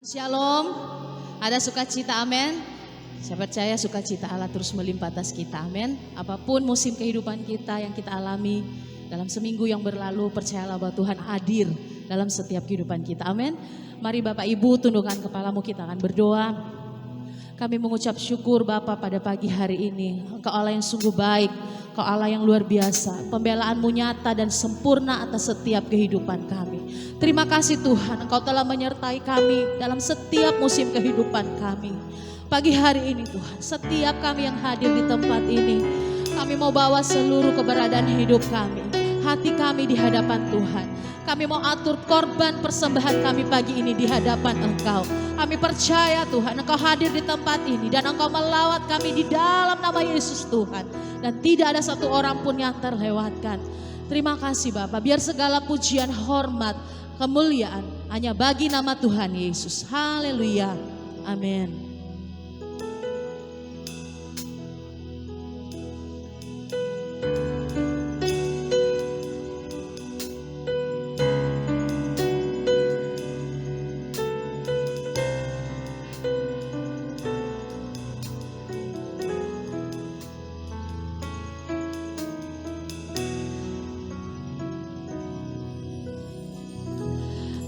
Shalom, ada sukacita, amin. Saya percaya sukacita Allah terus melimpah atas kita, amin. Apapun musim kehidupan kita yang kita alami dalam seminggu yang berlalu, percayalah bahwa Tuhan hadir dalam setiap kehidupan kita, amin. Mari Bapak Ibu tundukkan kepalamu, kita akan berdoa. Kami mengucap syukur Bapa pada pagi hari ini. Engkau Allah yang sungguh baik, Engkau Allah yang luar biasa. Pembelaanmu nyata dan sempurna atas setiap kehidupan kami. Terima kasih Tuhan, Engkau telah menyertai kami dalam setiap musim kehidupan kami. Pagi hari ini Tuhan, setiap kami yang hadir di tempat ini, kami mau bawa seluruh keberadaan hidup kami, hati kami di hadapan Tuhan. Kami mau atur korban persembahan kami pagi ini di hadapan Engkau. Kami percaya Tuhan, Engkau hadir di tempat ini dan Engkau melawat kami di dalam nama Yesus Tuhan. Dan tidak ada satu orang pun yang terlewatkan. Terima kasih Bapak, biar segala pujian, hormat, kemuliaan hanya bagi nama Tuhan Yesus. Haleluya, amin.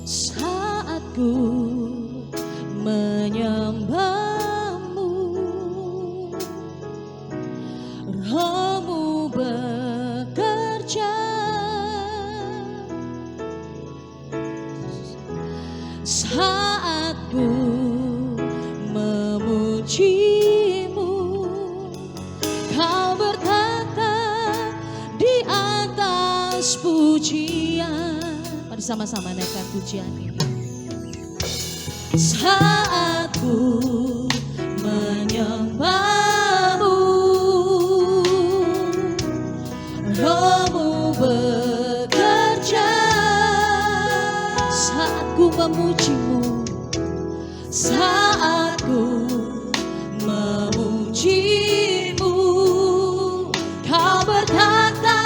Saat ku menyembahmu, Rohmu bekerja. Saat ku memujimu, Kau berkata di atas pujian. Mari sama-sama naikkan pujian ini. Saat ku menyembahmu, Rohmu bekerja. Saat ku memujimu, saat ku memujimu, Kau berkata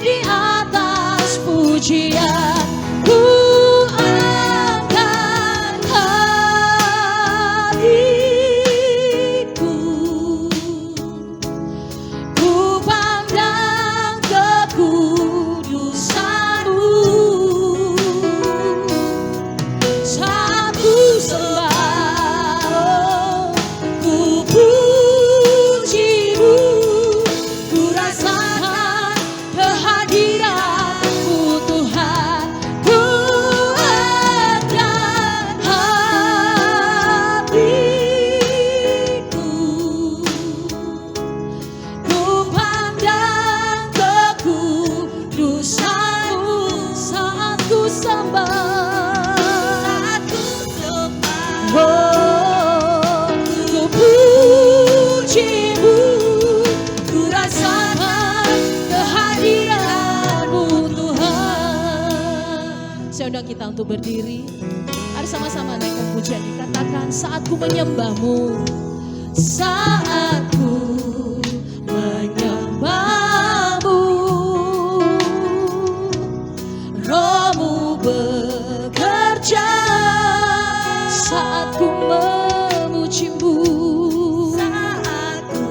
di atas pujian. Ku angkat hatiku, ku pandang kekudusan-Mu. Saat ku sembah, ku puji-Mu, ku rasakan kehadiran-Mu Tuhan. Ku angkat hatiku, ku pandang kekudusan-Mu. Saat ku sembah, oh, ku puji-Mu, ku rasakan kehadiran-Mu Tuhan. Saya undang kita untuk berdiri. Mari sama-sama naikkan pujian, dikatakan saat ku menyembah-Mu, saat ku menyembah-Mu, Rohmu bekerja. Saat ku memuji-Mu, saat ku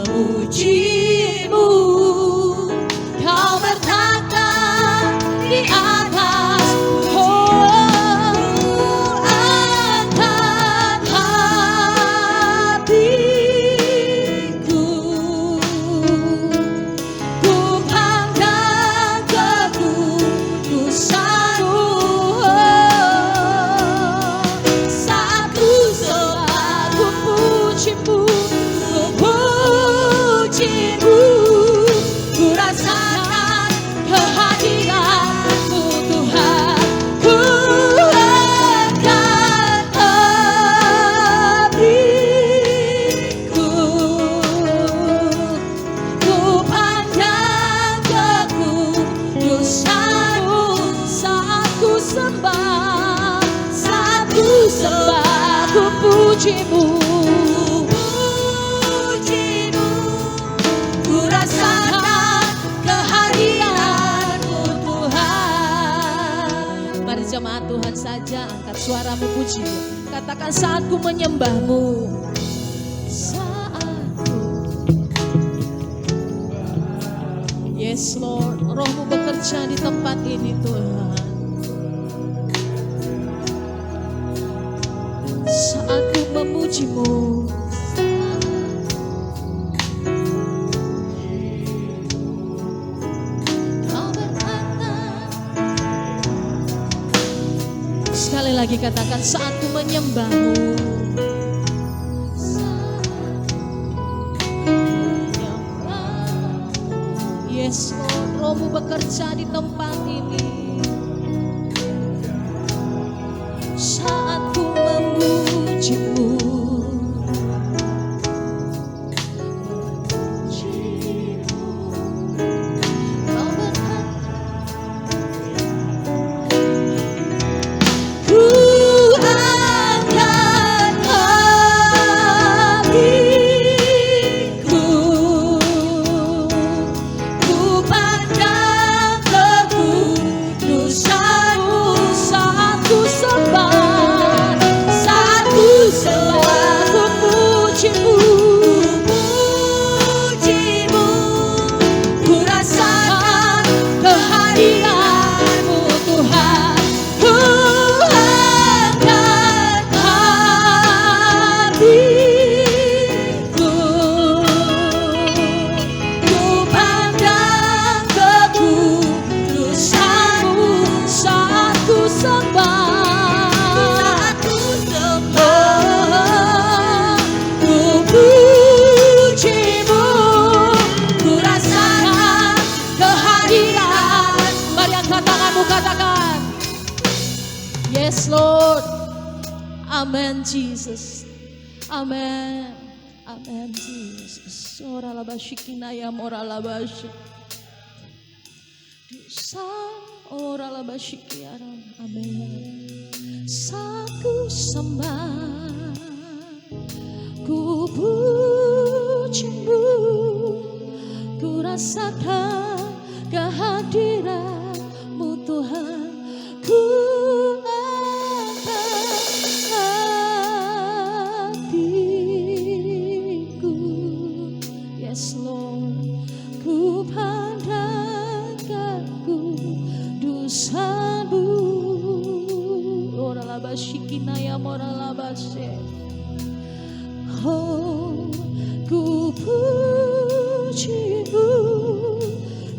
memuji-Mu, Kau berkata di atas. Oh, angkat hatiku, ku pandang kekudusan-Mu. Saat ku sembah, ku puji-Mu, ku puji-Mu, ku rasakan kehadiran-Mu Tuhan. Ku angkat hatiku, ku pandang kekudusan-Mu. Saat ku sembah, saat ku sembah, ku puji-Mu, ku rasakan kehadiran-Mu Tuhan. Mari jemaat Tuhan saja, angkat suaramu puji Dia. Katakan saat ku menyembahmu. Saat ku. Yes Lord, Rohmu bekerja di tempat ini Tuhan. Saat ku memujimu. Sekali lagi katakan saat ku menyembahmu. Yes Lord, Rohmu bekerja di tempat ini. Saat ku memujimu. Yes Lord, Amen Jesus, Amen, Amen Jesus. Ora labashikinaya mora labash, dosa ora labashikiaran. Amen. Saku sembah, ku pujimu, ku rasakan kehadiran-Mu Tuhan. Ku yes Lord, ku pandangkanku dosa-Mu. Ora labashikinaya mora labashe. Oh, ku pujimu,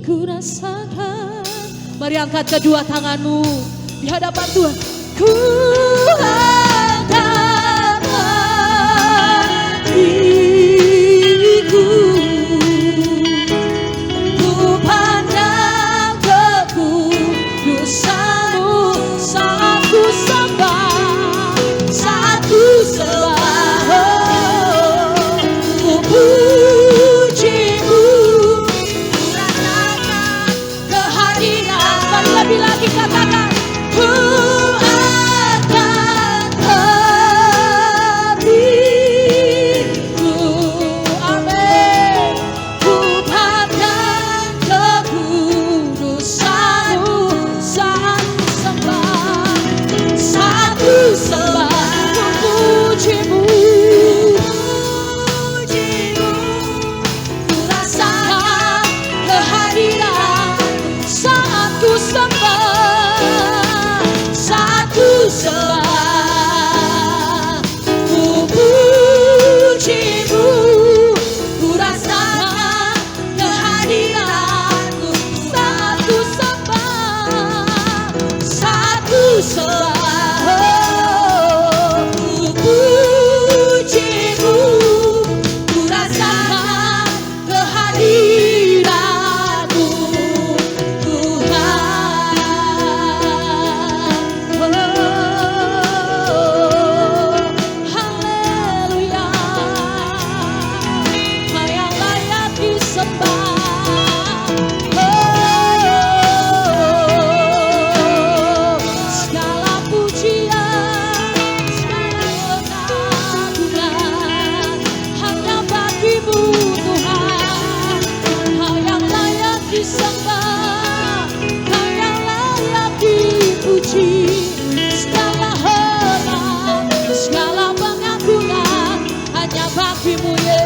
ku rasakan. Mari angkat kedua tanganmu di hadapan Tuhan. Ku angkat hatiku, ku pandang ke kudusan-Mu. Saat ku sembah, saat ku sembah, ku pujimu, ku rasakan kehadiran. Mari lebih lagi katakan, ku angkat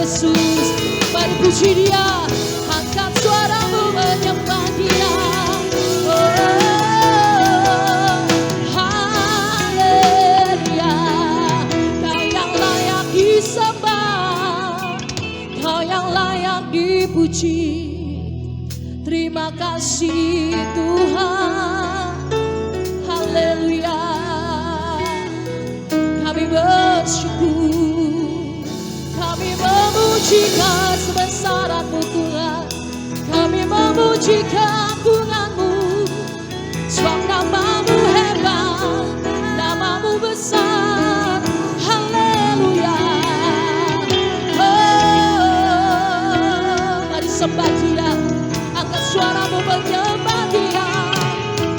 Yesus. Mari puji Dia, angkat suaramu menyembah Dia. Haleluya, Kau yang layak disembah, Kau yang layak dipuji. Terima kasih Tuhan. Haleluya, kami bersyukur, kami memujikan sebesaran-Mu Tuhan. Kami memuji keagungan-Mu, sebab nama-Mu hebat, nama-Mu besar. Haleluya. Oh, mari sembah Dia, angkat suaramu menyembah Dia.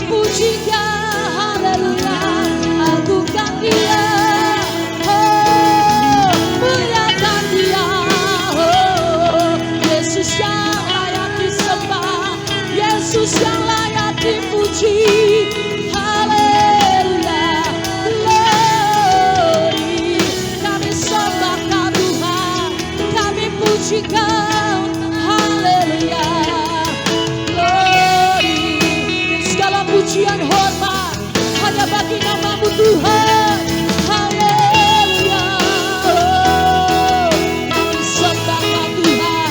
Puji Dia, haleluya, agungkan Dia. Oh, muliakan Dia. Oh, Yesus yang layak disembah, Yesus yang layak dipuji. Haleluya, glory. Kami sembah Kau Tuhan, kami puji Kau. Haleluya, glory. Segala pujian hormat hanya bagi nama-Mu Tuhan. Haleluya. Oh, kami sembah Kau Tuhan,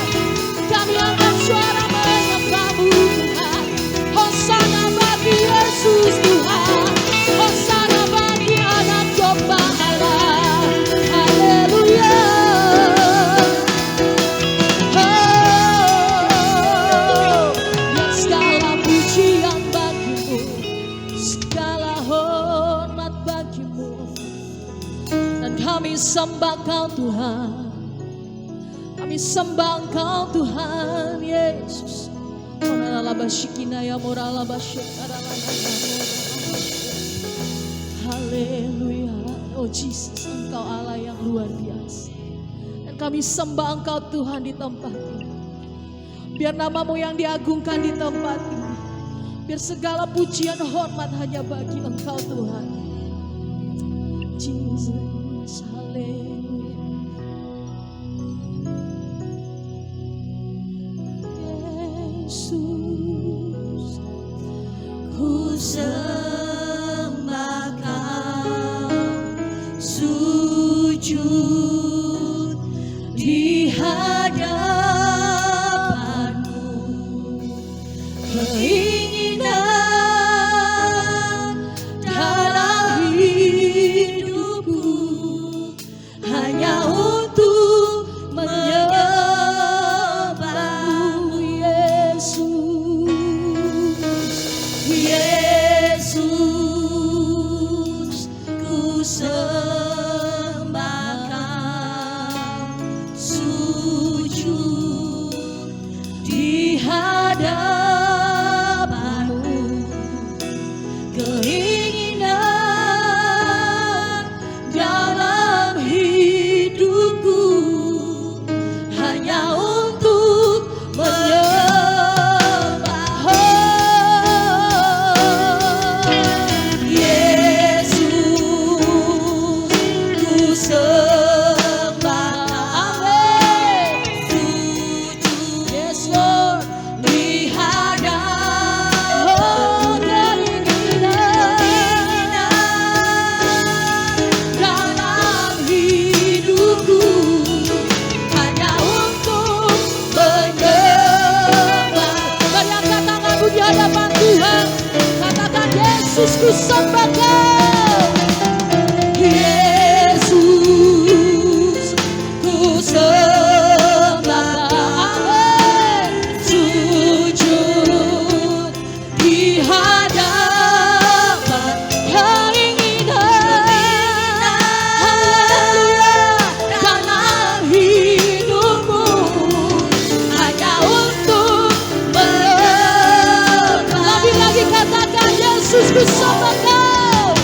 kami angkat suara menyembah-Mu Tuhan. Hosana bagi Yesus Tuhan, hosana bagi anak domba Allah. Haleluya. Oh, yang segala pujian bagi-Mu, segala hormat bagi-Mu, dan kami sembah Kau Tuhan. Kami sembah Engkau Tuhan Yesus. Haleluya. Oh Jesus, Engkau Allah yang luar biasa. Dan kami sembah Engkau Tuhan di tempat ini. Biar nama-Mu yang diagungkan di tempat ini. Biar segala pujian hormat hanya bagi Engkau Tuhan. Jesus, haleluya. Yesus, ku sembah Kau, sujud di hadapan-Mu. Keinginan dalam hidupku hanya untuk menyembah-Mu Yesus. Yesus, ku sembah Kau, sujud di hadapan-Mu. Keinginan dalam hidupku hanya untuk menyembah. Yesus, ku sembah Kau, sujud, yes Lord, di hadapan-Mu. Dalam hidupku hanya untuk menyembah. Mari angkat tanganmu di hadapan Tuhan, katakan Yesus, ku sembah Kau. Yesus, ku sembah Kau, sujud di hadapan. Keinginan, haleluya, dalam hidupmu hanya untuk menyembah. Lagi-lagi katakan Yesus, ku sembah Kau.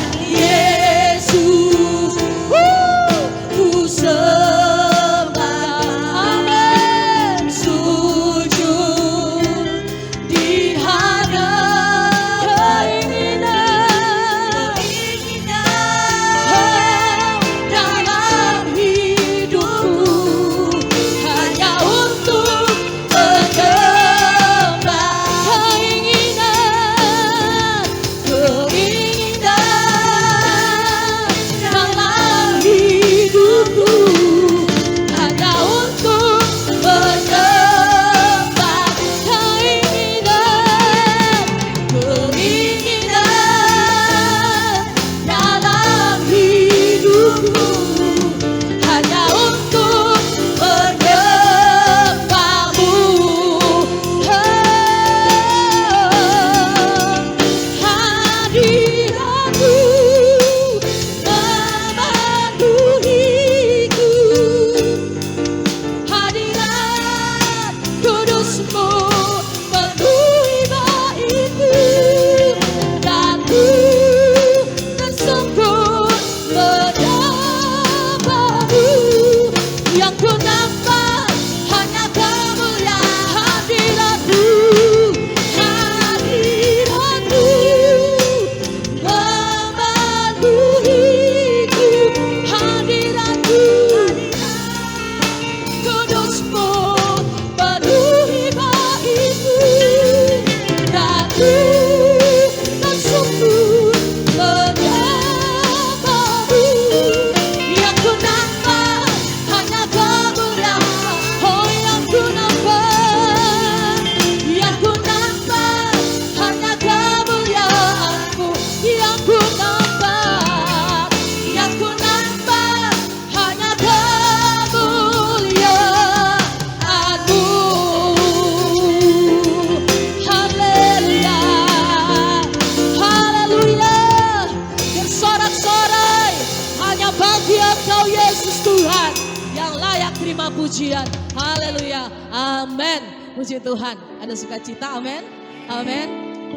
bagi Engkau Yesus Tuhan yang layak terima pujian. Haleluya. Amin. Puji Tuhan. Ada sukacita. Amin. Amin.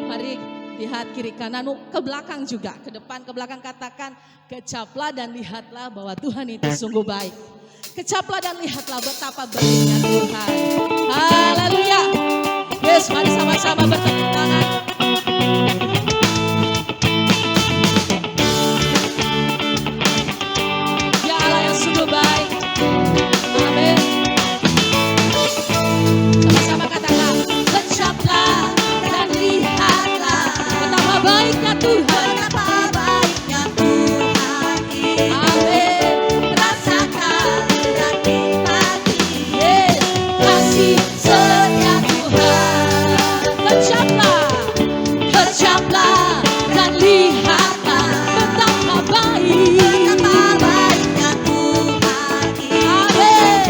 Mari lihat kiri kananmu, ke belakang juga, ke depan, ke belakang, katakan kecaplah dan lihatlah bahwa Tuhan itu sungguh baik. Kecaplah dan lihatlah betapa baiknya Tuhan. Haleluya. Yes, mari sama-sama bertepuk tangan. Ya Allah yang sungguh baik. Amin. Sama-sama katakan kecaplah dan lihatlah betapa baiknya Tuhan. Betapa baiknya Tuhan ini. Amin. Rasakan dan nikmati Yes. kasih setia Tuhan. Kecaplah, Kecaplah dan lihatlah betapa baik. betapa baiknya Tuhan ini. Amin.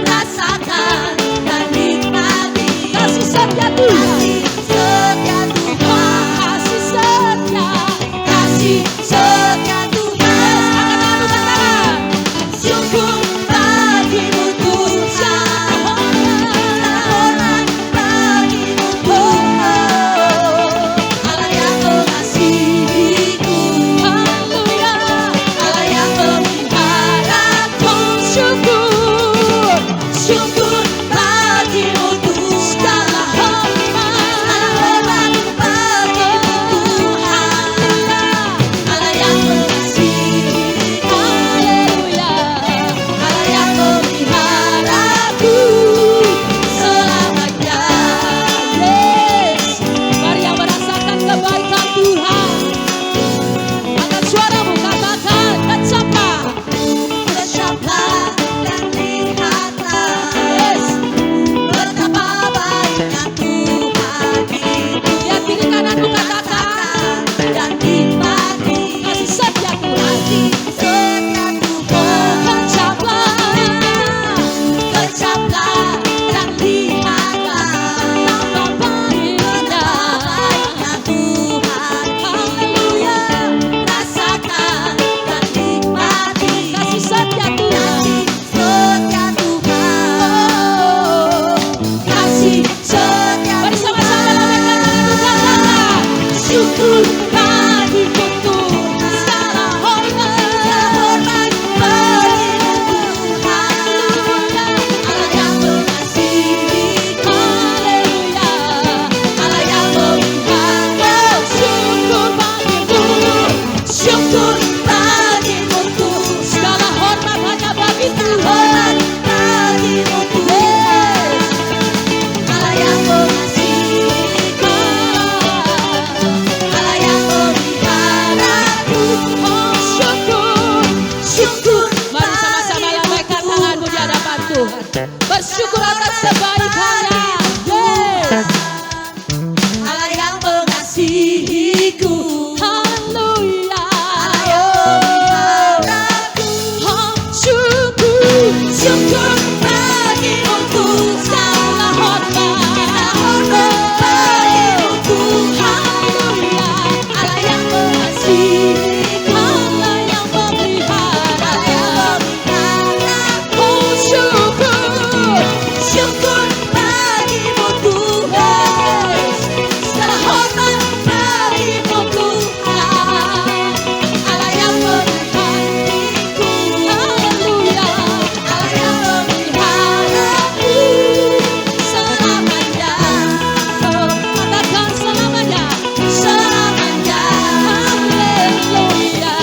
Rasakan dan nikmati Kasih setia Tuhan. kasih setia Tuhan. Kasih setia. Kasih setia Tuhan. Angkat tangan. Syukur bagimu Tuhan, hormat bagimu Tuhan. Allah yang mengasihiku, Haleluya. Allah yang memeliharaku. Syukur. Syukur bagimu Tuhan, segala hormat bagimu Tuhan. Allah yang mengasihiku, Haleluya. Allah yang memeliharaku selamanya. Yes. Mari yang merasakan kebaikan Tuhan. Angkat suaramu, katakan kecaplah. Kecaplah dan lihatlah Yes. betapa baiknya Tuhan itu. Yang kiri kananmu katakan Dan nikmati kasih setia Tuhan. kasih setia Tuhan. Kecaplah. Kecaplah dan lihatlah Betapa baiknya. baiknya Tuhan. Haleluya. Rasakan dan nikmati Kasih setia Tuhan. kasih setia Tuhan. Kasih setia Mari sama-sama lambaikan tangan, katakan syukur bagimu Tuhan. Segala hormat. bagimu Tuhan. Allah yang mengasihiku, Haleluya. Allah yang memeliharaku. Syukur bagimu. Syukur bagimu Tuhan. Segala hormat hanya bagi Tuhan. Hormat bagimu Tuhan. Allah yang mengasihiku, Allah yang memeliharaku. Oh, syukur. Syukur Mari sama-sama lambaikan tanganmu di hadapan Tuhan. Bersyukur atas kebaikannya. Yes. Allah yang mengasihiku, Haleluya. Allah yang memeliharaku. Oh, syukur. Syukur bagimu Tuhan. Segala hormat. Hormat bagimu Tuhan. Haleluya. Allah yang mengasihiku, Allah yang memelihara. Allah yang memeliharaku. Oh, syukur. Syukur bagimu Tuhan. Segala hormat bagimu Tuhan. Allah yang memeliharaku. Haleluya. Allah yang memeliharaku selamanya. Oh, katakan selamanya. Selamanya. Haleluya.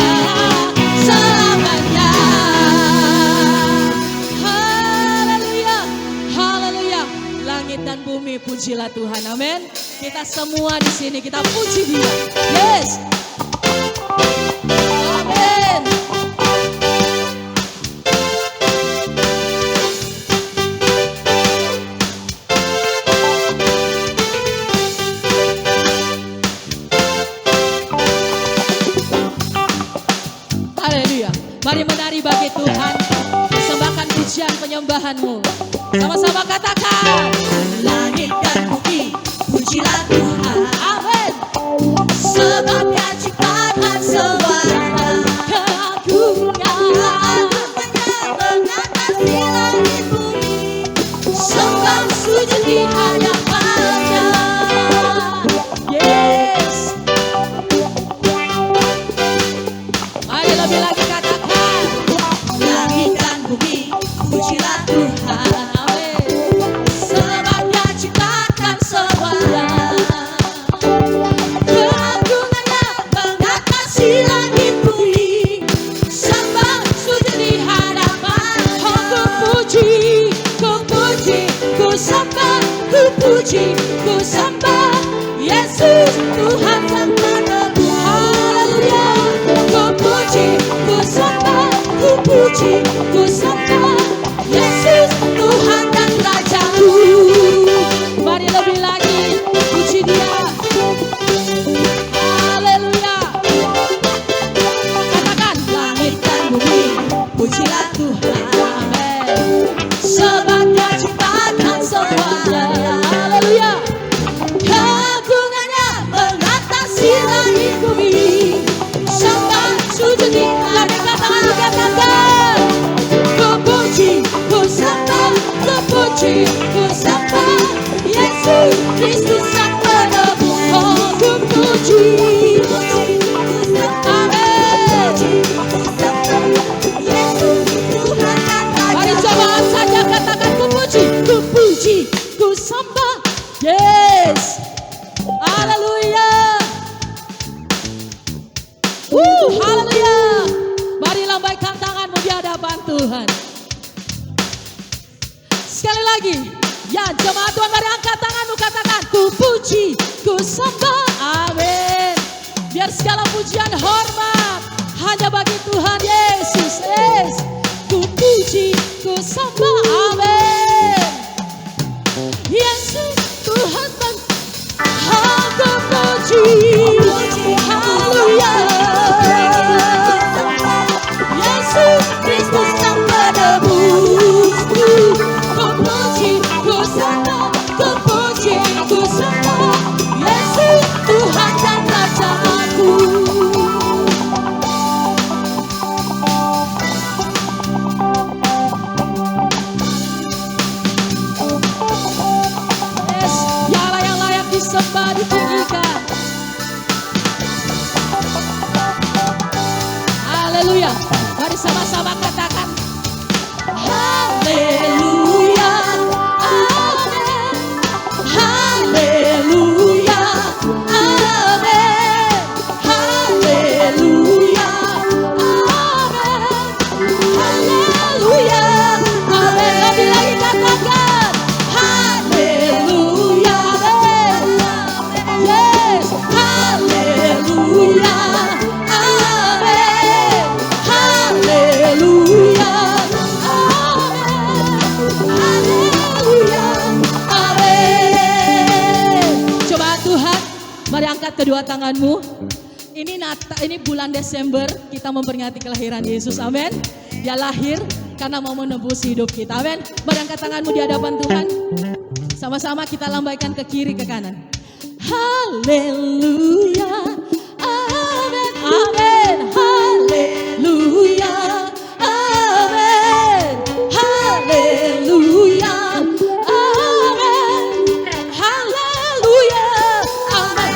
Selamanya. Haleluya. Haleluya. Langit dan bumi pujilah Tuhan. Amin. Kita semua di sini kita puji Dia. Yes. Amin. Haleluya. Mari menari bagi Tuhan. Persembahkan pujian penyembahanmu. Sama-sama katakan. Langit dan bumi pujilah Tuhan. Amin. Sebab Dia ciptakan semuanya. Keagungan puji, ku sembah Yesus Tuhan Sang Penebus. Haleluya. Ku puji, ku sembah, ku puji, ku sembah Yesus Tuhan dan Rajaku. Mari lebih lagi puji Dia. Haleluya. Katakan Langit dan bumi, pujilah Tuhan. amin. Sebab Dia ciptakan semuanya. Haleluya. Keagungannya mengatasi langit bumi. Sembah, sujud di langit, katakan juga katakan. Ku puji, ku sembah, ku puji, ku sembah Yesus Kristus Sang Penebus. Oh, ku puji, amin. Yesus Tuhan dan Mari Raja. coba saja katakan ku puji, ku sembah. Yes. Haleluya. Haleluya. Mari lambaikan tanganmu di hadapan Tuhan. Sekali lagi. Ya, jemaat Tuhan, mari angkat tanganmu, katakan ku puji, ku sembah. Amin. Biar segala pujian hormat hanya bagi Tuhan Yesus. Yes. Ku puji, ku sembah. Amin. Yesus Tuhan dan aku puji. Haleluya. Yesus Kristus Sang Penebus. Ku puji, ku sembah, ku puji, ku sembah Yesus Tuhan dan Rajaku. Yes, ya Allah yang layak disembah, ditinggikan. Haleluya. Mari sama-sama katakan Haleluya, amin. Haleluya, amin. Haleluya, amin. Haleluya, amin. Lebih lagi katakan haleluya, amin. Yes, haleluya, amin. Haleluya, amin. Haleluya, amin. Coba Tuhan, mari angkat kedua tanganmu. Ini bulan Desember, kita memperingati kelahiran Yesus, amin. Dia lahir karena mau menebus hidup kita, amin. Mari angkat tanganmu di hadapan Tuhan. Sama-sama kita lambaikan ke kiri, ke kanan. Haleluya, amin, amin. Haleluya, amin. Haleluya, amin. Haleluya, amin.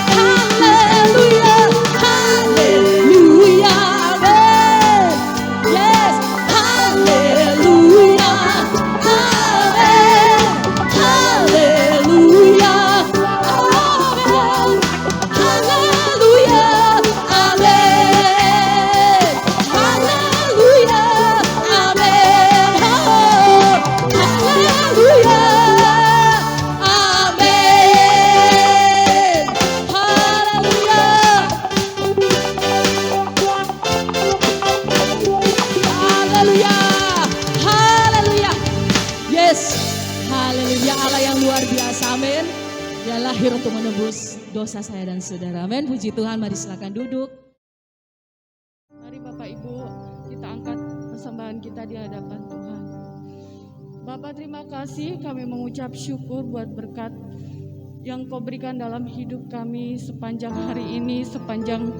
Haleluya, haleluya, amin. Yes, haleluya, amin. Haleluya, amin. Haleluya, amin. Haleluya, amin. Haleluya, amin. Haleluya. Haleluya. Yes. Haleluya. Allah yang luar biasa. Amin. Dia lahir untuk menebus dosa saya dan saudara. Amin. Puji Tuhan. Mari silakan duduk. Mari Bapak Ibu, kita angkat persembahan kita di hadapan Tuhan. Bapak, terima kasih, kami mengucap syukur buat berkat yang Kau berikan dalam hidup kami sepanjang hari ini, sepanjang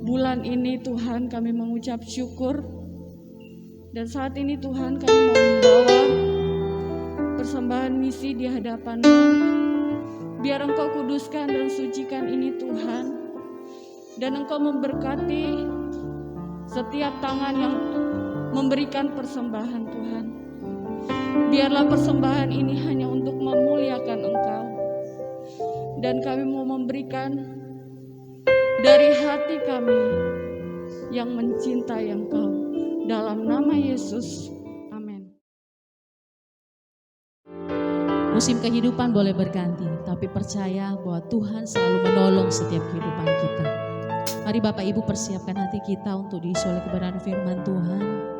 bulan ini. Tuhan, kami mengucap syukur. Dan saat ini Tuhan, kami mau membawa persembahan misi di hadapan-Mu. Biar Engkau kuduskan dan sucikan ini Tuhan. Dan Engkau memberkati setiap tangan yang memberikan persembahan Tuhan. Biarlah persembahan ini hanya untuk memuliakan Engkau. Dan kami mau memberikan dari hati kami yang mencintai Engkau. Dalam nama Yesus, amin. Musim kehidupan boleh berganti, tapi percaya bahwa Tuhan selalu menolong setiap kehidupan kita. Mari Bapak Ibu persiapkan hati kita untuk diisi oleh kebenaran firman Tuhan.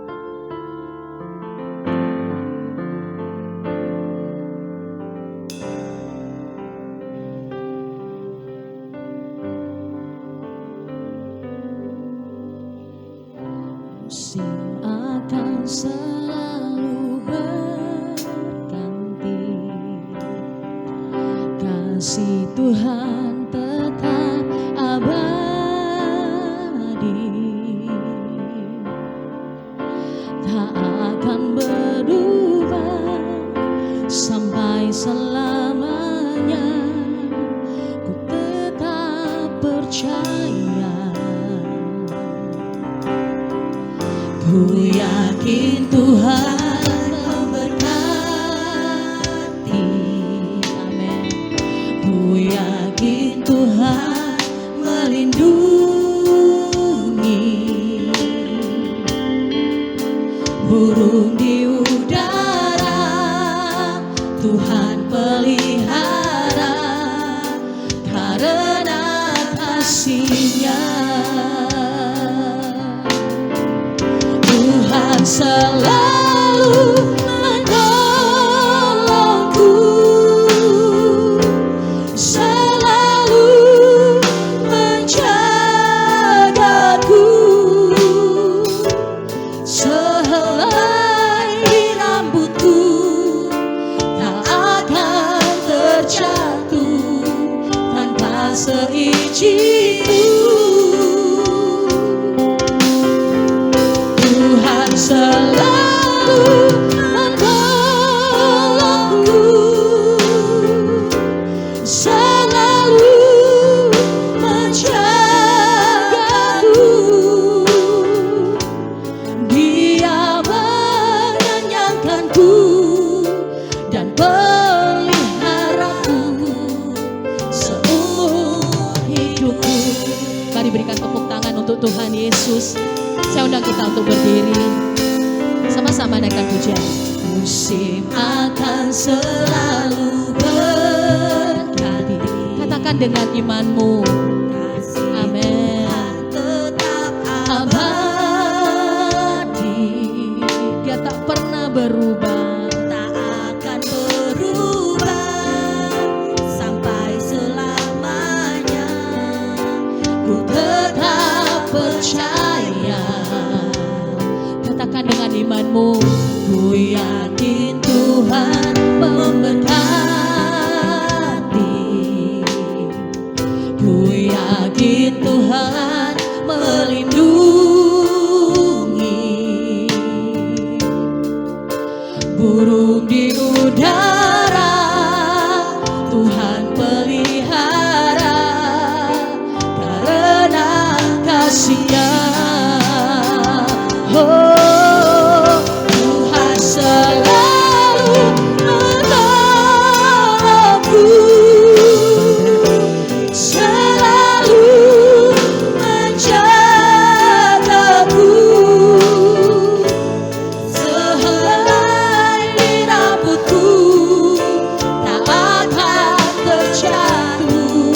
Musim akan selalu berganti, kasih Tuhan tetap abadi, tak akan berubah sampai selamanya. Ku tetap percaya, ku yakin Tuhan memberkati. Amin. Ku yakin Tuhan melindungi, burung di udara Tuhan pelihara karena kasih-Nya. Tuhan selalu menolongku, selalu menjagaku, sehelai rambutku tak akan terjatuh tanpa seizinku. Tuhan selalu menolongku, selalu menjagaku, Dia mengenyangkanku dan peliharaku seumur hidupku. Mari berikan tepuk tangan untuk Tuhan Yesus. Saya undang kita untuk berdiri, sama-sama naikkan pujian. Musim akan selalu berganti. Katakan dengan imanmu. Amin. Tetap abadi. Dia tak pernah berubah, tak akan berubah sampai selamanya. Ku tetap percaya. Katakan dengan imanmu, ku yakin Tuhan memberkati, ku yakin Tuhan melindungi, burung di udara Tuhan pelihara karena kasih-Nya. Oh, Tuhan selalu menolongku, selalu menjagaku, sehelai rambutku tak akan terjatuh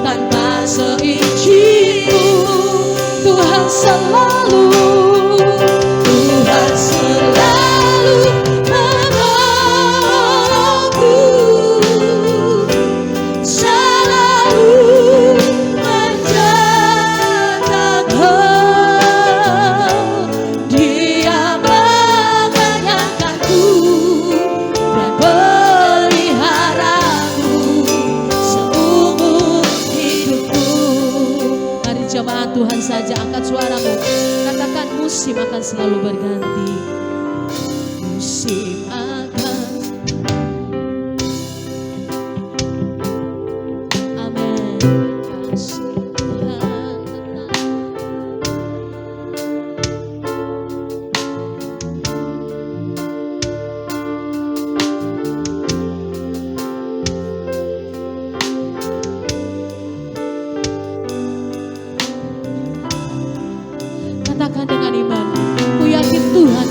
tanpa seizinku. Tuhan selalu menolongku, selalu menjagaku, Dia mengenyangkanku dan peliharaku seumur hidupku. Mari jemaat Tuhan saja angkat suaramu, katakan musim akan selalu berganti. Musim akan, amin. Kasih Tuhan tetap. Katakan dengan iman, ku yakin Tuhan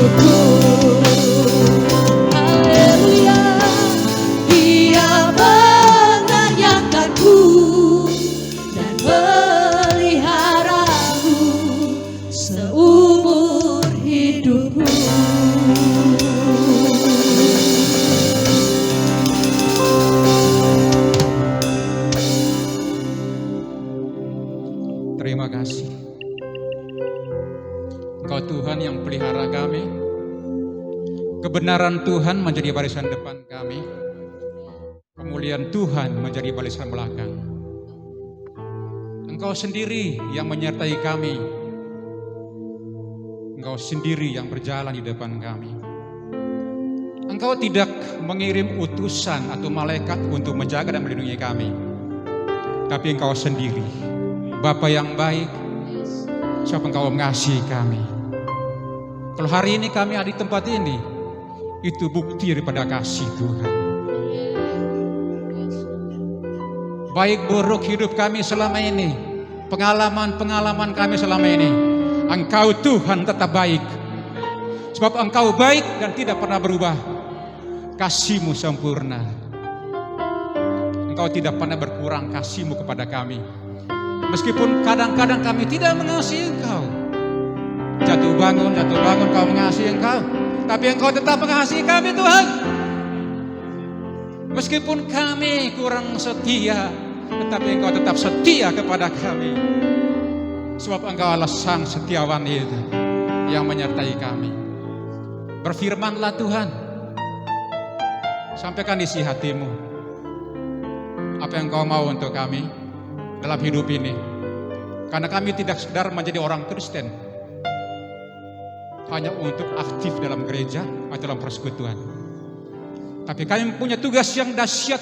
hidupku. Haleluya, Dia menyayangkanku dan meliharaku seumur hidupku. Terima kasih. Engkau Tuhan yang pelihara kami. Kebenaran Tuhan menjadi barisan depan kami. Kemuliaan Tuhan menjadi barisan belakang. Engkau sendiri yang menyertai kami. Engkau sendiri yang berjalan di depan kami. Engkau tidak mengirim utusan atau malaikat untuk menjaga dan melindungi kami. Tapi Engkau sendiri, Bapa yang baik, sebab Engkau mengasihi kami. Kalau hari ini kami ada di tempat ini, itu bukti daripada kasih Tuhan. Baik buruk hidup kami selama ini, pengalaman-pengalaman kami selama ini, Engkau Tuhan tetap baik. Sebab Engkau baik dan tidak pernah berubah. Kasih-Mu sempurna. Engkau tidak pernah berkurang kasih-Mu kepada kami. Meskipun kadang-kadang kami tidak mengasihi Engkau, jatuh bangun Kau mengasihi Engkau, tapi Engkau tetap mengasihi kami Tuhan. Meskipun kami kurang setia, tetapi Engkau tetap setia kepada kami. Sebab Engkau adalah Sang Setiawan itu yang menyertai kami. Berfirmanlah Tuhan, sampaikan isi hati-Mu, apa yang Kau mau untuk kami dalam hidup ini. Karena kami tidak sekedar menjadi orang Kristen hanya untuk aktif dalam gereja atau dalam persekutuan, tapi kami punya tugas yang dahsyat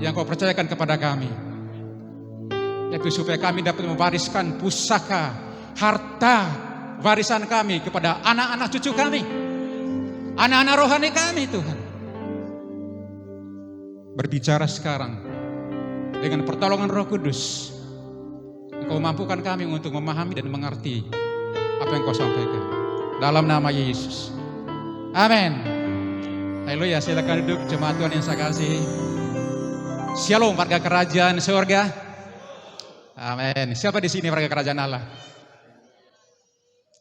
yang Kau percayakan kepada kami, yaitu supaya kami dapat mewariskan pusaka, harta warisan kami kepada anak-anak cucu kami, anak-anak rohani kami. Tuhan, berbicara sekarang dengan pertolongan Roh Kudus, Engkau mampukan kami untuk memahami dan mengerti apa yang Kau sampaikan. Dalam nama Yesus, amin. Haleluya, silakan duduk jemaat Tuhan yang saya kasih. Shalom warga kerajaan surga. Amin. Siapa di sini warga kerajaan Allah?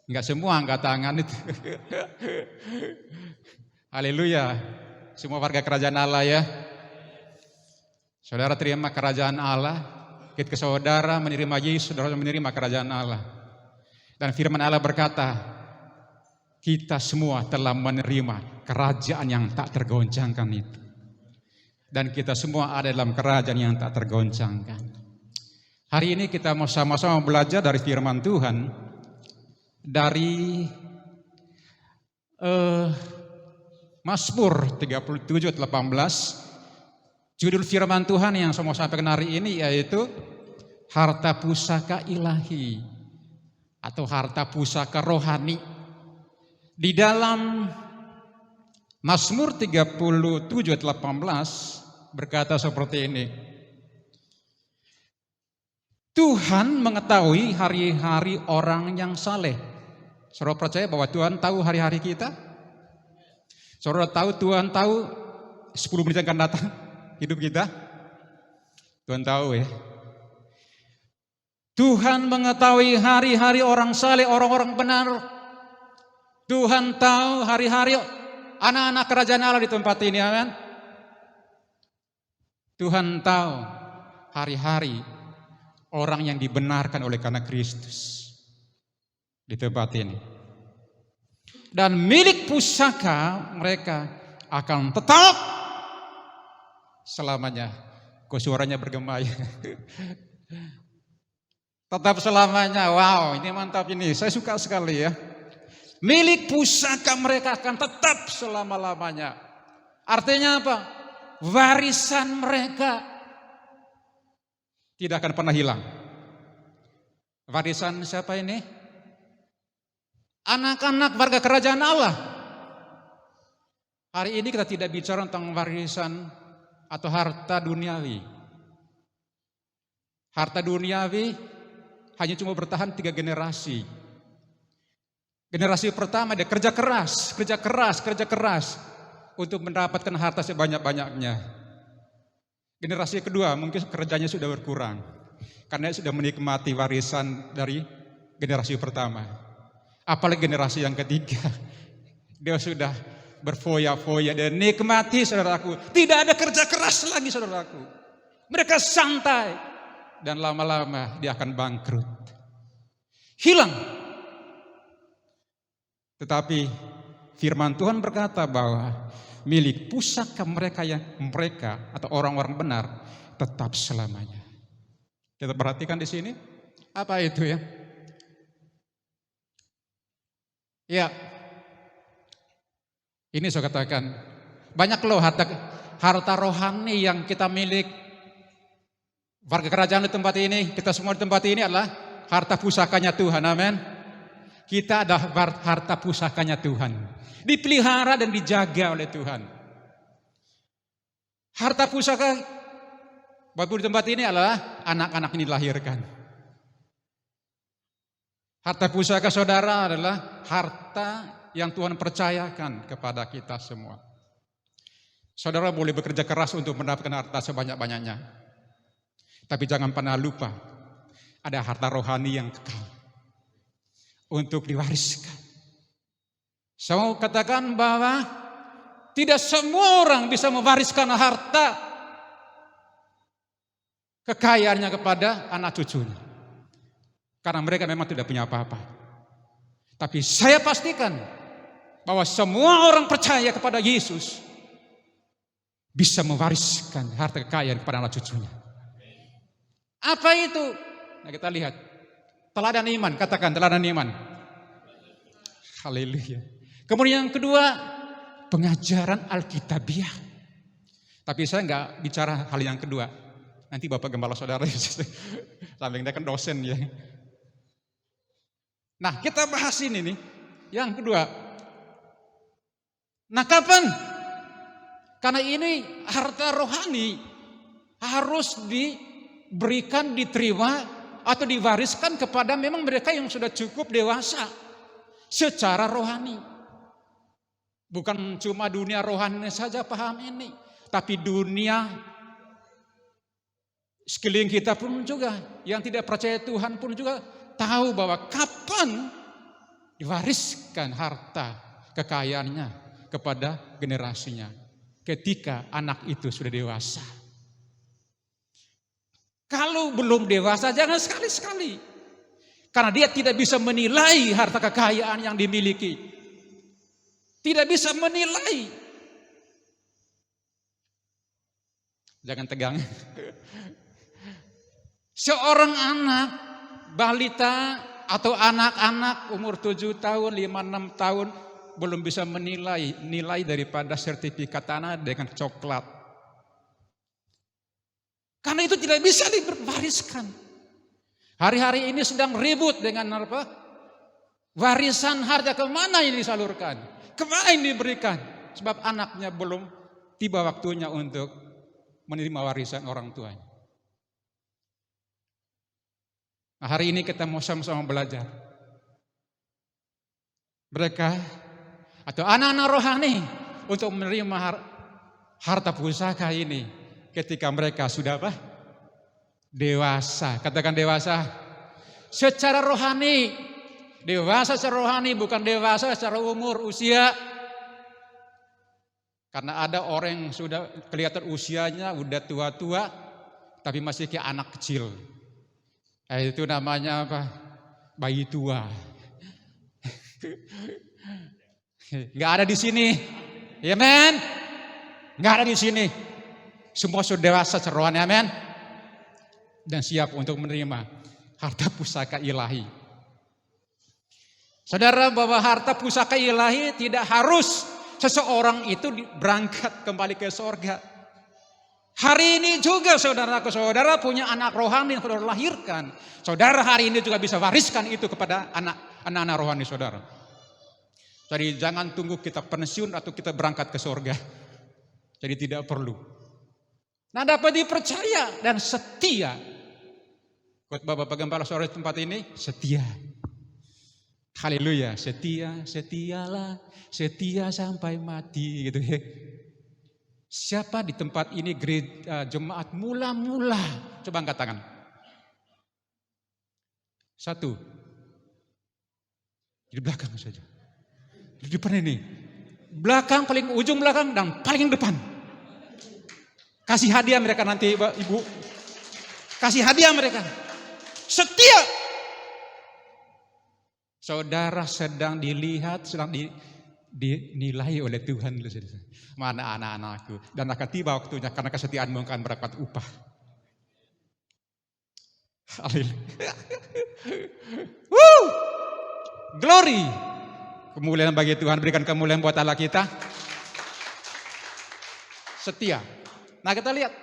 Enggak semua angkat tangan itu. Haleluya. Semua warga kerajaan Allah ya. Saudara terima kerajaan Allah, ketika saudara menerima Yesus, saudara menerima kerajaan Allah. Dan firman Allah berkata, kita semua telah menerima kerajaan yang tak tergoncangkan itu. Dan kita semua ada dalam kerajaan yang tak tergoncangkan. Hari ini kita mau sama-sama belajar dari firman Tuhan, dari Mazmur 37:18. Judul firman Tuhan yang saya mau sampaikan hari ini yaitu harta pusaka ilahi atau harta pusaka rohani. Di dalam Mazmur 37:18 berkata seperti ini. Tuhan mengetahui hari-hari orang yang saleh. Saudara percaya bahwa Tuhan tahu hari-hari kita? Saudara tahu Tuhan tahu 10 menit yang akan datang hidup kita? Tuhan tahu ya. Tuhan mengetahui hari-hari orang saleh, orang-orang benar. Tuhan tahu hari-hari anak-anak kerajaan Allah di tempat ini, amin. Tuhan tahu hari-hari orang yang dibenarkan oleh karena Kristus di tempat ini. Dan milik pusaka mereka akan tetap selamanya. Kok suaranya bergema ya? Tetap selamanya. Wow, ini mantap ini. Saya suka sekali ya. Milik pusaka mereka akan tetap selama-lamanya. Artinya apa? Warisan mereka tidak akan pernah hilang. Warisan siapa ini? Anak-anak warga kerajaan Allah. Hari ini kita tidak bicara tentang warisan atau harta duniawi. Harta duniawi hanya cuma bertahan 3 generasi. Generasi pertama dia kerja keras untuk mendapatkan harta sebanyak-banyaknya. Generasi kedua mungkin kerjanya sudah berkurang karena sudah menikmati warisan dari generasi pertama. Apalagi generasi yang ketiga, dia sudah berfoya-foya dan nikmati, saudaraku. Tidak ada kerja keras lagi, saudaraku. Mereka santai dan lama-lama dia akan bangkrut, hilang. Tetapi firman Tuhan berkata bahwa milik pusaka mereka atau orang-orang benar tetap selamanya. Kita perhatikan di sini apa itu ya? Ya, ini saya katakan banyak loh harta rohani yang kita milik. Warga kerajaan di tempat ini, kita semua di tempat ini adalah harta pusakanya Tuhan, amin. Kita adalah harta pusakanya Tuhan, dipelihara dan dijaga oleh Tuhan. Harta pusaka Bapak di tempat ini adalah anak-anak ini dilahirkan. Harta pusaka saudara adalah harta yang Tuhan percayakan kepada kita semua. Saudara boleh bekerja keras untuk mendapatkan harta sebanyak-banyaknya, tapi jangan pernah lupa ada harta rohani yang kekal untuk diwariskan. Saya mau katakan bahwa tidak semua orang bisa mewariskan harta kekayaannya kepada anak cucunya, karena mereka memang tidak punya apa-apa. Tapi saya pastikan bahwa semua orang percaya kepada Yesus bisa mewariskan harta kekayaan kepada anak cucunya. Apa itu? Nah, kita lihat teladan iman, katakan teladan iman. Haleluya. Kemudian yang kedua, pengajaran Alkitabiah. Tapi saya enggak bicara hal yang kedua. Nanti Bapak Gembala Saudara sampai dia kan dosen ya. Nah, kita bahas ini nih, yang kedua. Nah, kapan? Karena ini harta rohani harus diberikan, diterima atau diwariskan kepada memang mereka yang sudah cukup dewasa secara rohani. Bukan cuma dunia rohani saja paham ini, tapi dunia sekeliling kita pun juga, yang tidak percaya Tuhan pun juga tahu bahwa kapan diwariskan harta kekayaannya kepada generasinya, ketika anak itu sudah dewasa. Kalau belum dewasa jangan sekali-sekali, karena dia tidak bisa menilai harta kekayaan yang dimiliki, tidak bisa menilai. Jangan tegang. Seorang anak, balita atau anak-anak umur 7 tahun, 5-6 tahun belum bisa menilai nilai daripada sertifikat tanah dengan coklat. Karena itu tidak bisa diwariskan. Hari-hari ini sedang ribut dengan apa? Warisan harta kemana ini disalurkan? Kemana ini diberikan? Sebab anaknya belum tiba waktunya untuk menerima warisan orang tuanya. Nah, hari ini kita mau sama-sama belajar. Mereka atau anak-anak rohani untuk menerima harta pusaka ini ketika mereka sudah apa? Dewasa. Katakan dewasa. Secara rohani. Dewasa secara rohani, bukan dewasa secara umur, usia. Karena ada orang yang sudah kelihatan usianya udah tua-tua tapi masih kayak anak kecil. Itu namanya apa? Bayi tua. Nggak ada di sini, ya men? Nggak ada di sini. Semua sudah dewasa rohani, amen. Dan siap untuk menerima harta pusaka ilahi. Saudara, bahwa harta pusaka ilahi tidak harus seseorang itu berangkat kembali ke surga. Hari ini juga saudara punya anak rohani yang saudara lahirkan. Saudara hari ini juga bisa wariskan itu kepada anak-anak rohani saudara. Jadi jangan tunggu kita pensiun atau kita berangkat ke surga. Jadi tidak perlu. Nah, dapat dipercaya dan setia. Buat Bapak Gembala sore tempat ini setia. Haleluya, setialah, setia sampai mati gitu ya. Siapa di tempat ini jemaat mula-mula? Coba angkat tangan. 1. Di belakang saja. Di depan ini. Belakang, paling ujung belakang dan paling depan. Kasih hadiah mereka nanti Ibu. Kasih hadiah mereka. Setia. Saudara sedang dilihat, sedang dinilai oleh Tuhan. Mana anak-anakku. Dan akan tiba waktunya karena kesetiaanmu akan mendapat upah. Haleluya. Glory. Kemuliaan bagi Tuhan. Berikan kemuliaan buat Allah kita. Setia. Nah kita lihat.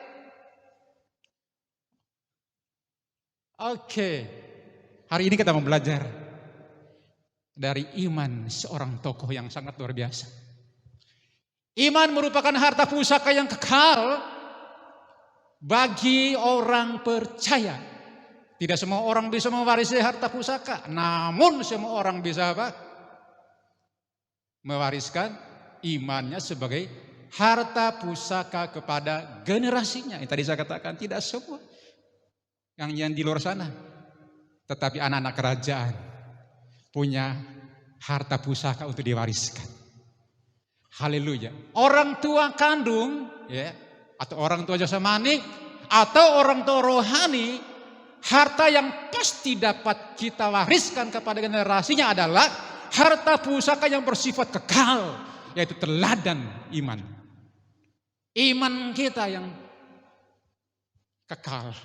Oke. Hari ini kita mau belajar dari iman seorang tokoh yang sangat luar biasa. Iman merupakan harta pusaka yang kekal bagi orang percaya. Tidak semua orang bisa mewarisi harta pusaka, namun semua orang bisa apa? Mewariskan imannya sebagai harta pusaka kepada generasinya. Yang tadi saya katakan tidak semua yang di luar sana, tetapi anak-anak kerajaan punya harta pusaka untuk diwariskan. Haleluya. Orang tua kandung ya, atau orang tua jasmani atau orang tua rohani, harta yang pasti dapat kita wariskan kepada generasinya adalah harta pusaka yang bersifat kekal, yaitu teladan iman. Iman kita yang kekal.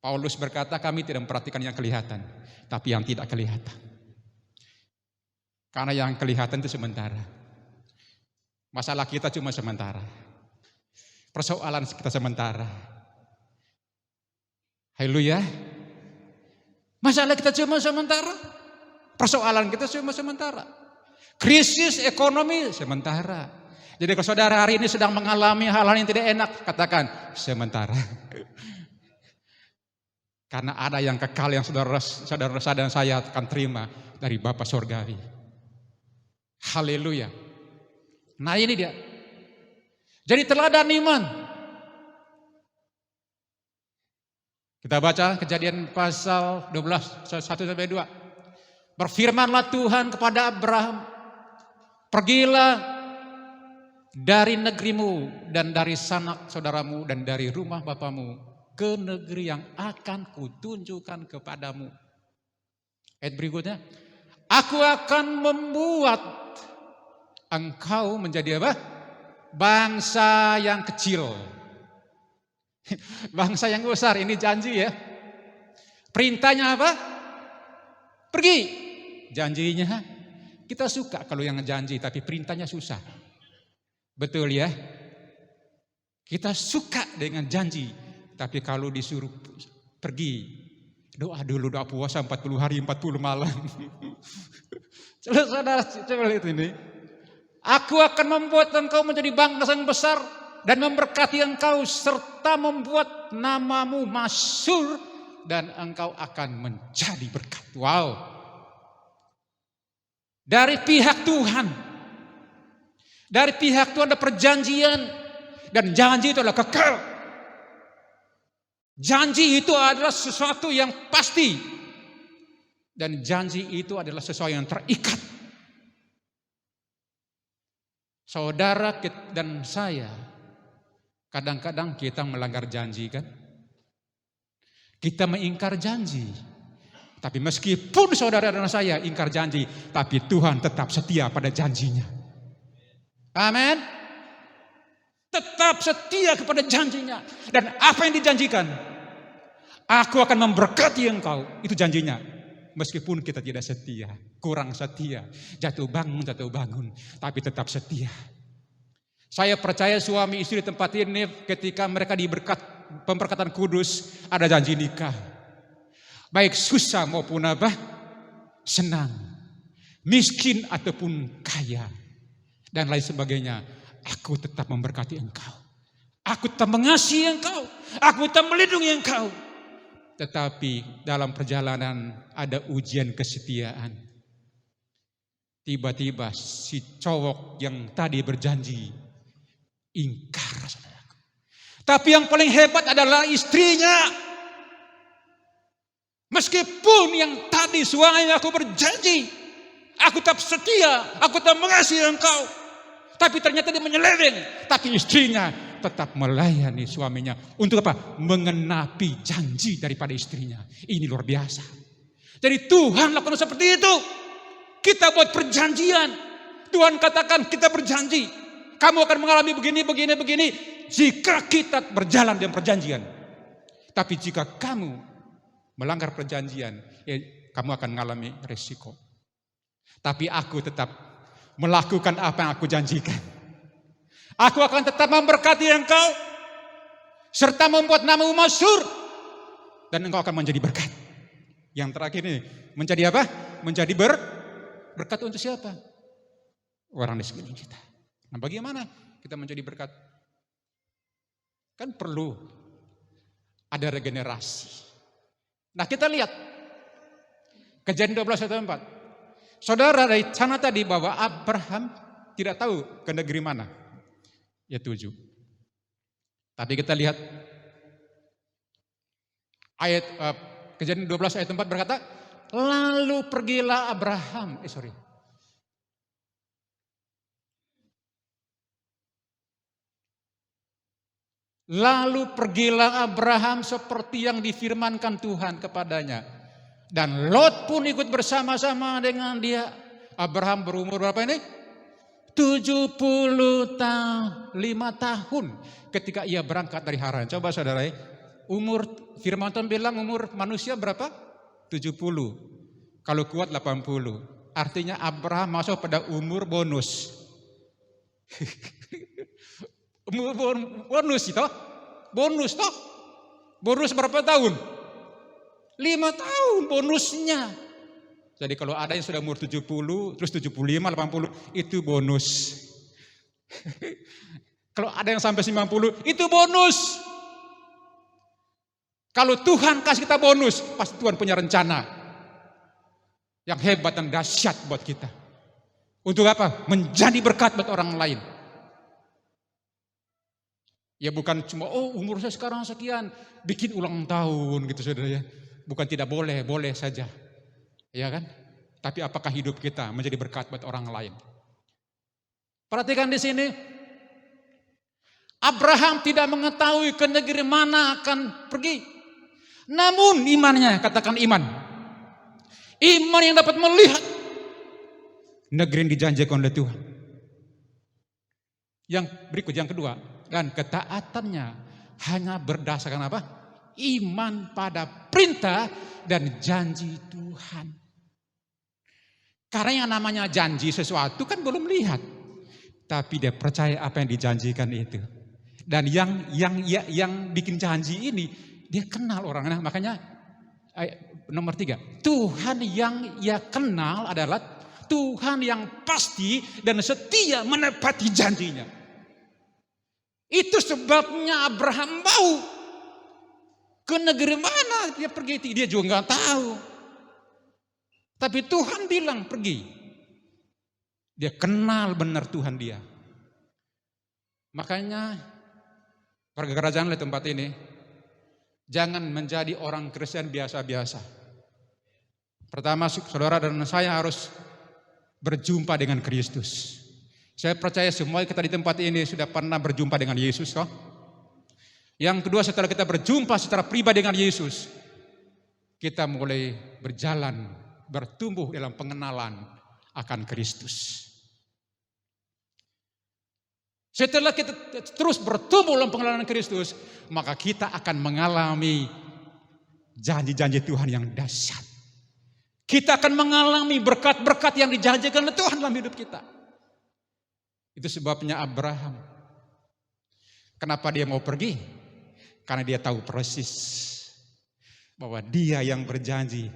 Paulus berkata, kami tidak memperhatikan yang kelihatan, tapi yang tidak kelihatan. Karena yang kelihatan itu sementara. Masalah kita cuma sementara. Persoalan kita sementara. Haleluya. Masalah kita cuma sementara. Persoalan kita cuma sementara. Krisis ekonomi sementara. Jadi kalau saudara hari ini sedang mengalami hal-hal yang tidak enak, katakan sementara. Karena ada yang kekal yang saudara dan saya akan terima dari Bapa Surgawi. Haleluya. Nah ini dia. Jadi teladan iman. Kita baca Kejadian pasal 12, 1-2. Berfirmanlah Tuhan kepada Abraham, pergilah dari negerimu dan dari sanak saudaramu dan dari rumah bapamu ke negeri yang akan kutunjukkan kepadamu. Ayat berikutnya, aku akan membuat engkau menjadi apa? Bangsa yang kecil. Bangsa yang besar, ini janji ya. Perintahnya apa? Pergi. Janjinya kita suka kalau yang janji, tapi perintahnya susah. Betul ya? Kita suka dengan janji, tapi kalau disuruh pergi, doa dulu, doa puasa 40 hari 40 malam. Saudara, coba lihat ini. Aku akan membuat engkau menjadi bangsa yang besar dan memberkati engkau serta membuat namamu masyhur dan engkau akan menjadi berkat. Wow. Dari pihak Tuhan. Dari pihak Tuhan ada perjanjian dan janji itu adalah kekal. Janji itu adalah sesuatu yang pasti dan janji itu adalah sesuatu yang terikat. Saudara dan saya, kadang-kadang kita melanggar janji kan? Kita mengingkar janji. Tapi meskipun saudara dan saya ingkar janji, tapi Tuhan tetap setia pada janjinya. Amin. Tetap setia kepada janjinya. Dan apa yang dijanjikan? Aku akan memberkati engkau. Itu janjinya. Meskipun kita tidak setia, kurang setia, jatuh bangun, tapi tetap setia. Saya percaya suami istri di tempat ini ketika mereka diberkat pemberkatan kudus, ada janji nikah. Baik susah maupun apa? Senang. Miskin ataupun kaya. Dan lain sebagainya. Aku tetap memberkati engkau. Aku tetap mengasihi engkau. Aku tetap melindungi engkau. Tetapi dalam perjalanan ada ujian kesetiaan. Tiba-tiba si cowok yang tadi berjanji ingkar, saudaraku. Tapi yang paling hebat adalah istrinya. Meskipun yang tadi suami aku berjanji, aku tetap setia, aku tetap mengasihi engkau. Tapi ternyata dia menyeleweng. Tapi istrinya tetap melayani suaminya. Untuk apa? Mengenapi janji daripada istrinya. Ini luar biasa. Jadi Tuhan lakukan seperti itu. Kita buat perjanjian. Tuhan katakan kita berjanji. Kamu akan mengalami begini, begini, begini. Jika kita berjalan dalam perjanjian. Tapi jika kamu melanggar perjanjian, ya kamu akan mengalami resiko. Tapi aku tetap melakukan apa yang aku janjikan. Aku akan tetap memberkati engkau. Serta membuat namamu masyhur. Dan engkau akan menjadi berkat. Yang terakhir ini. Menjadi apa? Menjadi berkat untuk siapa? Orang di sekeliling kita. Nah bagaimana kita menjadi berkat? Kan perlu ada regenerasi. Nah kita lihat. Kejadian 12 ayat 4. Saudara dari sana tadi bahwa Abraham tidak tahu ke negeri mana. Ya 7. Tapi kita lihat ayat Kejadian 12 ayat 4 berkata, lalu pergilah Abraham. Lalu pergilah Abraham seperti yang difirmankan Tuhan kepadanya. Dan Lot pun ikut bersama-sama dengan dia. Abraham berumur berapa ini? 75 tahun ketika ia berangkat dari Haran. Coba saudara, umur firman Tuhan bilang umur manusia berapa? 70. Kalau kuat 80. Artinya Abraham masuk pada umur bonus. Umur bonus itu. Bonus toh. Bonus berapa tahun? 5 tahun bonusnya. Jadi kalau ada yang sudah umur 70, terus 75, 80, itu bonus. Kalau ada yang sampai 90, itu bonus. Kalau Tuhan kasih kita bonus, pasti Tuhan punya rencana yang hebat dan dahsyat buat kita. Untuk apa? Menjadi berkat buat orang lain. Ya bukan cuma, umur saya sekarang sekian, bikin ulang tahun gitu saudara ya. Bukan tidak boleh, boleh saja. Ya kan? Tapi apakah hidup kita menjadi berkat buat orang lain? Perhatikan di sini. Abraham tidak mengetahui ke negeri mana akan pergi. Namun imannya, katakan iman. Iman yang dapat melihat negeri yang dijanjikan oleh Tuhan. Yang berikut, yang kedua. Dan ketaatannya hanya berdasarkan apa? Iman pada perintah dan janji Tuhan. Karena yang namanya janji sesuatu kan belum lihat. Tapi dia percaya apa yang dijanjikan itu. Dan yang bikin janji ini dia kenal orangnya. Makanya nomor 3. Tuhan yang ia kenal adalah Tuhan yang pasti dan setia menepati janjinya. Itu sebabnya Abraham mau ke negeri mana dia pergi. Dia juga nggak tahu. Tapi Tuhan bilang pergi. Dia kenal benar Tuhan dia. Makanya warga kerajaan di tempat ini jangan menjadi orang Kristen biasa-biasa. Pertama, saudara dan saya harus berjumpa dengan Kristus. Saya percaya semua kita di tempat ini sudah pernah berjumpa dengan Yesus. Yang kedua, setelah kita berjumpa secara pribadi dengan Yesus, kita mulai berjalan, bertumbuh dalam pengenalan akan Kristus. Setelah kita terus bertumbuh dalam pengenalan Kristus, maka kita akan mengalami janji-janji Tuhan yang dahsyat. Kita akan mengalami berkat-berkat yang dijanjikan oleh Tuhan dalam hidup kita. Itu sebabnya Abraham. Kenapa dia mau pergi? Karena dia tahu persis bahwa dia yang berjanji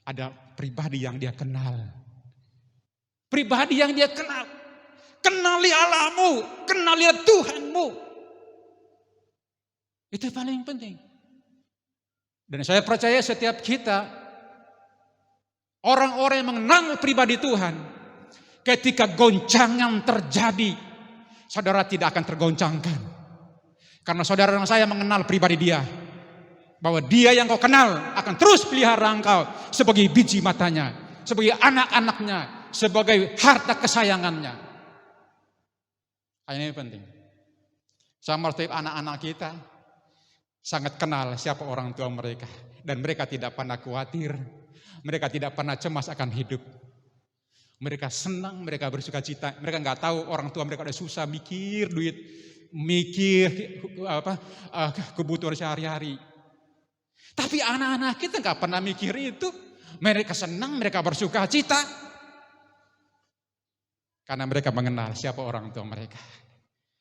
ada pribadi yang dia kenal. Pribadi yang dia kenal. Kenali Allahmu, kenali Tuhanmu. Itu paling penting. Dan saya percaya setiap kita, orang-orang yang mengenal pribadi Tuhan, Ketika goncangan terjadi, saudara tidak akan tergoncangkan. Karena saudara dan saya mengenal pribadi dia. Bahwa dia yang kau kenal akan terus pelihara engkau sebagai biji matanya, sebagai anak-anaknya, sebagai harta kesayangannya. Ini penting. Sama seperti anak-anak kita sangat kenal siapa orang tua mereka. Dan mereka tidak pernah khawatir, mereka tidak pernah cemas akan hidup. Mereka senang, mereka bersuka cita. Mereka nggak tahu orang tua mereka udah susah mikir duit, mikir kebutuhan sehari-hari. Tapi anak-anak kita nggak pernah mikir itu. Mereka senang, mereka bersuka cita. Karena mereka mengenal siapa orang tua mereka.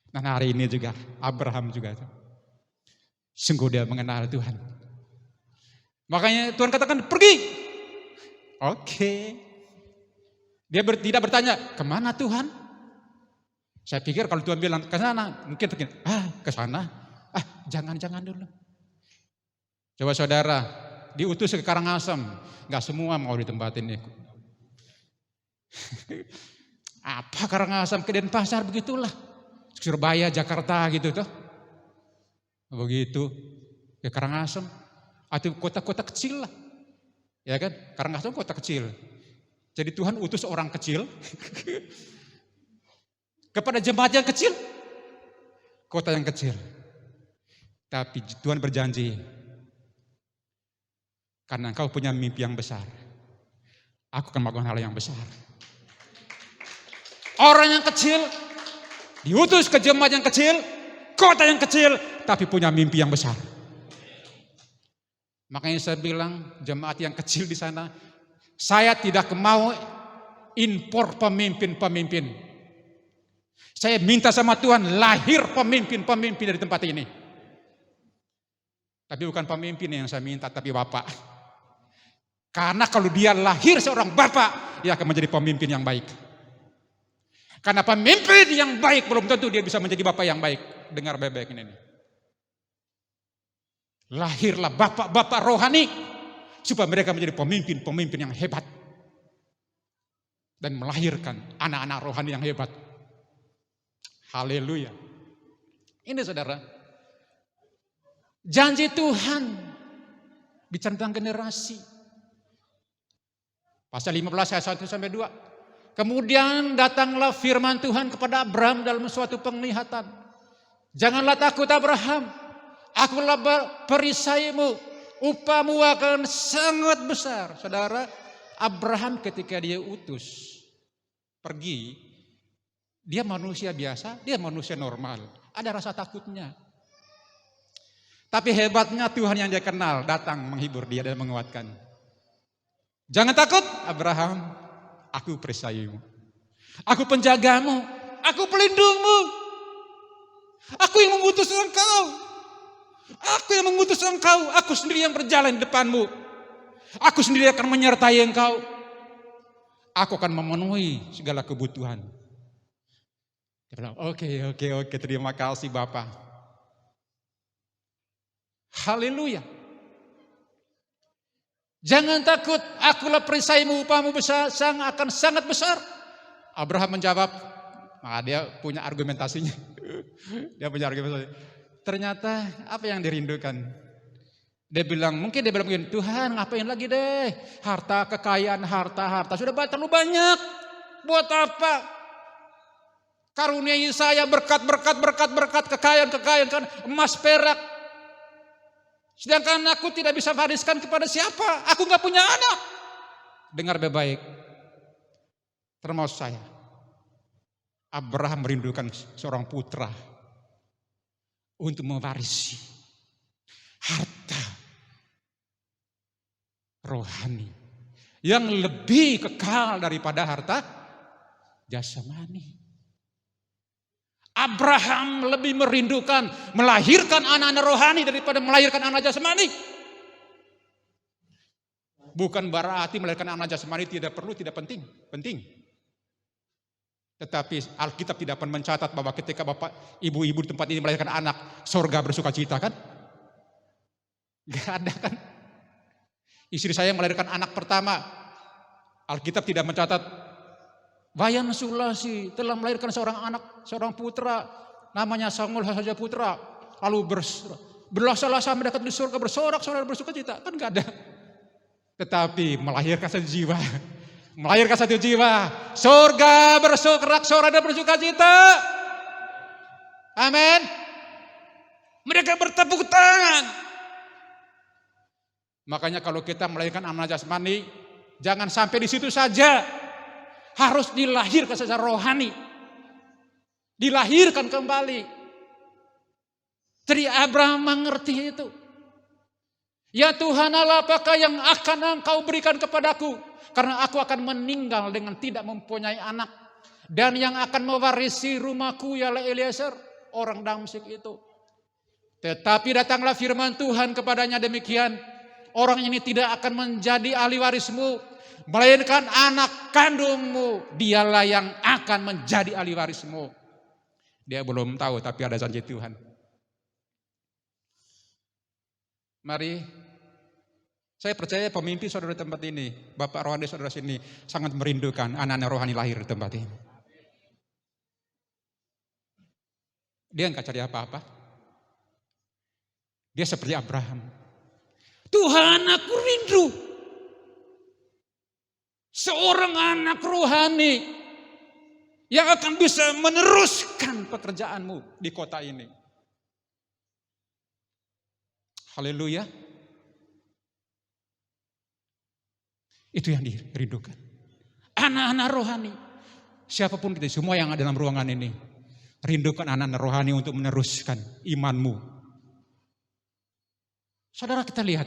Dan hari ini juga Abraham juga. Sungguh dia mengenal Tuhan. Makanya Tuhan katakan pergi. Oke. Dia tidak bertanya, kemana Tuhan? Saya pikir kalau Tuhan bilang ke sana, mungkin ke sana. Jangan dulu. Coba saudara, diutus ke Karangasem, nggak semua mau ditempatin ikut. Apa Karangasem ke Denpasar begitulah, Surabaya, Jakarta gitu tuh, begitu ke Karangasem atau kota-kota kecil lah, ya kan? Karangasem kota kecil, jadi Tuhan utus orang kecil kepada jemaat yang kecil, kota yang kecil, tapi Tuhan berjanji. Karena engkau punya mimpi yang besar, aku akan melakukan hal yang besar. Orang yang kecil diutus ke jemaat yang kecil, kota yang kecil, tapi punya mimpi yang besar. Makanya saya bilang jemaat yang kecil di sana, saya tidak mau impor pemimpin-pemimpin. Saya minta sama Tuhan lahir pemimpin-pemimpin dari tempat ini. Tapi bukan pemimpin yang saya minta, tapi Bapak. Karena kalau dia lahir seorang bapak, dia akan menjadi pemimpin yang baik. Karena pemimpin yang baik belum tentu dia bisa menjadi bapak yang baik. Dengar baik-baik ini. Lahirlah bapak-bapak rohani supaya mereka menjadi pemimpin-pemimpin yang hebat. Dan melahirkan anak-anak rohani yang hebat. Haleluya. Ini saudara. Janji Tuhan bicara tentang generasi. Pasal 15 ayat 1-2. Kemudian datanglah firman Tuhan kepada Abraham dalam suatu penglihatan. Janganlah takut Abraham, akulah perisaimu, upahmu akan sangat besar. Saudara, Abraham ketika dia utus pergi, dia manusia biasa, dia manusia normal. Ada rasa takutnya. Tapi hebatnya Tuhan yang dia kenal datang menghibur dia dan menguatkan. Jangan takut Abraham, aku perisaimu. Aku penjagamu, aku pelindungmu. Aku yang mengutus engkau. Aku yang mengutus engkau, aku sendiri yang berjalan di depanmu. Aku sendiri akan menyertai engkau. Aku akan memenuhi segala kebutuhan. Dia bilang, oke, terima kasih Bapak. Haleluya. Jangan takut, akulah perisaimu, upahmu besar, akan sangat besar. Abraham menjawab, dia punya argumentasinya. Ternyata apa yang dirindukan? Dia bilang, mungkin Tuhan ngapain lagi deh? Harta, kekayaan, harta. Sudah terlalu banyak. Buat apa? Karuniai saya berkat, kekayaan, kan emas, perak. Sedangkan aku tidak bisa wariskan kepada siapa? Aku nggak punya anak. Dengar baik-baik. Termasuk saya. Abraham merindukan seorang putra untuk mewarisi harta rohani yang lebih kekal daripada harta jasmani. Abraham lebih merindukan melahirkan anak-anak rohani daripada melahirkan anak jasmani. Bukan berarti melahirkan anak jasmani tidak perlu, tidak penting. Penting. Tetapi Alkitab tidak pernah mencatat bahwa ketika bapak, ibu-ibu di tempat ini melahirkan anak, surga bersuka cita kan? Gak ada kan? Istri saya melahirkan anak pertama, Alkitab tidak mencatat Wayan Sulasi telah melahirkan seorang anak, seorang putra, namanya Samuel saja putra. Lalu berlasa-lasa mendekat di surga, bersorak-sorak bersuka cita. Kan gak ada. Tetapi melahirkan satu jiwa. Melahirkan satu jiwa. Surga bersorak-sorak dan bersuka cita. Amin. Mereka bertepuk tangan. Makanya kalau kita melahirkan anak jasmani, jangan sampai di situ saja. Harus dilahirkan secara rohani. Dilahirkan kembali. Jadi Abraham mengerti itu. Ya Tuhan Allah, apakah yang akan Engkau berikan kepadaku? Karena aku akan meninggal dengan tidak mempunyai anak. Dan yang akan mewarisi rumahku ialah Eliezer, orang Damsyik itu. Tetapi datanglah firman Tuhan kepadanya demikian. Orang ini tidak akan menjadi ahli warismu, melainkan anak kandungmu. Dialah yang akan menjadi ahli warismu. Dia belum tahu, tapi ada janji Tuhan. Mari, saya percaya pemimpin saudara di tempat ini, Bapak rohani saudara sini, sangat merindukan anak-anak rohani lahir di tempat ini. Dia enggak cari apa-apa. Dia seperti Abraham. Tuhan, aku rindu seorang anak rohani yang akan bisa meneruskan pekerjaanmu di kota ini. Haleluya. Itu yang dirindukan. Anak-anak rohani. Siapapun kita, semua yang ada dalam ruangan ini, rindukan anak-anak rohani untuk meneruskan imanmu. Saudara, kita lihat.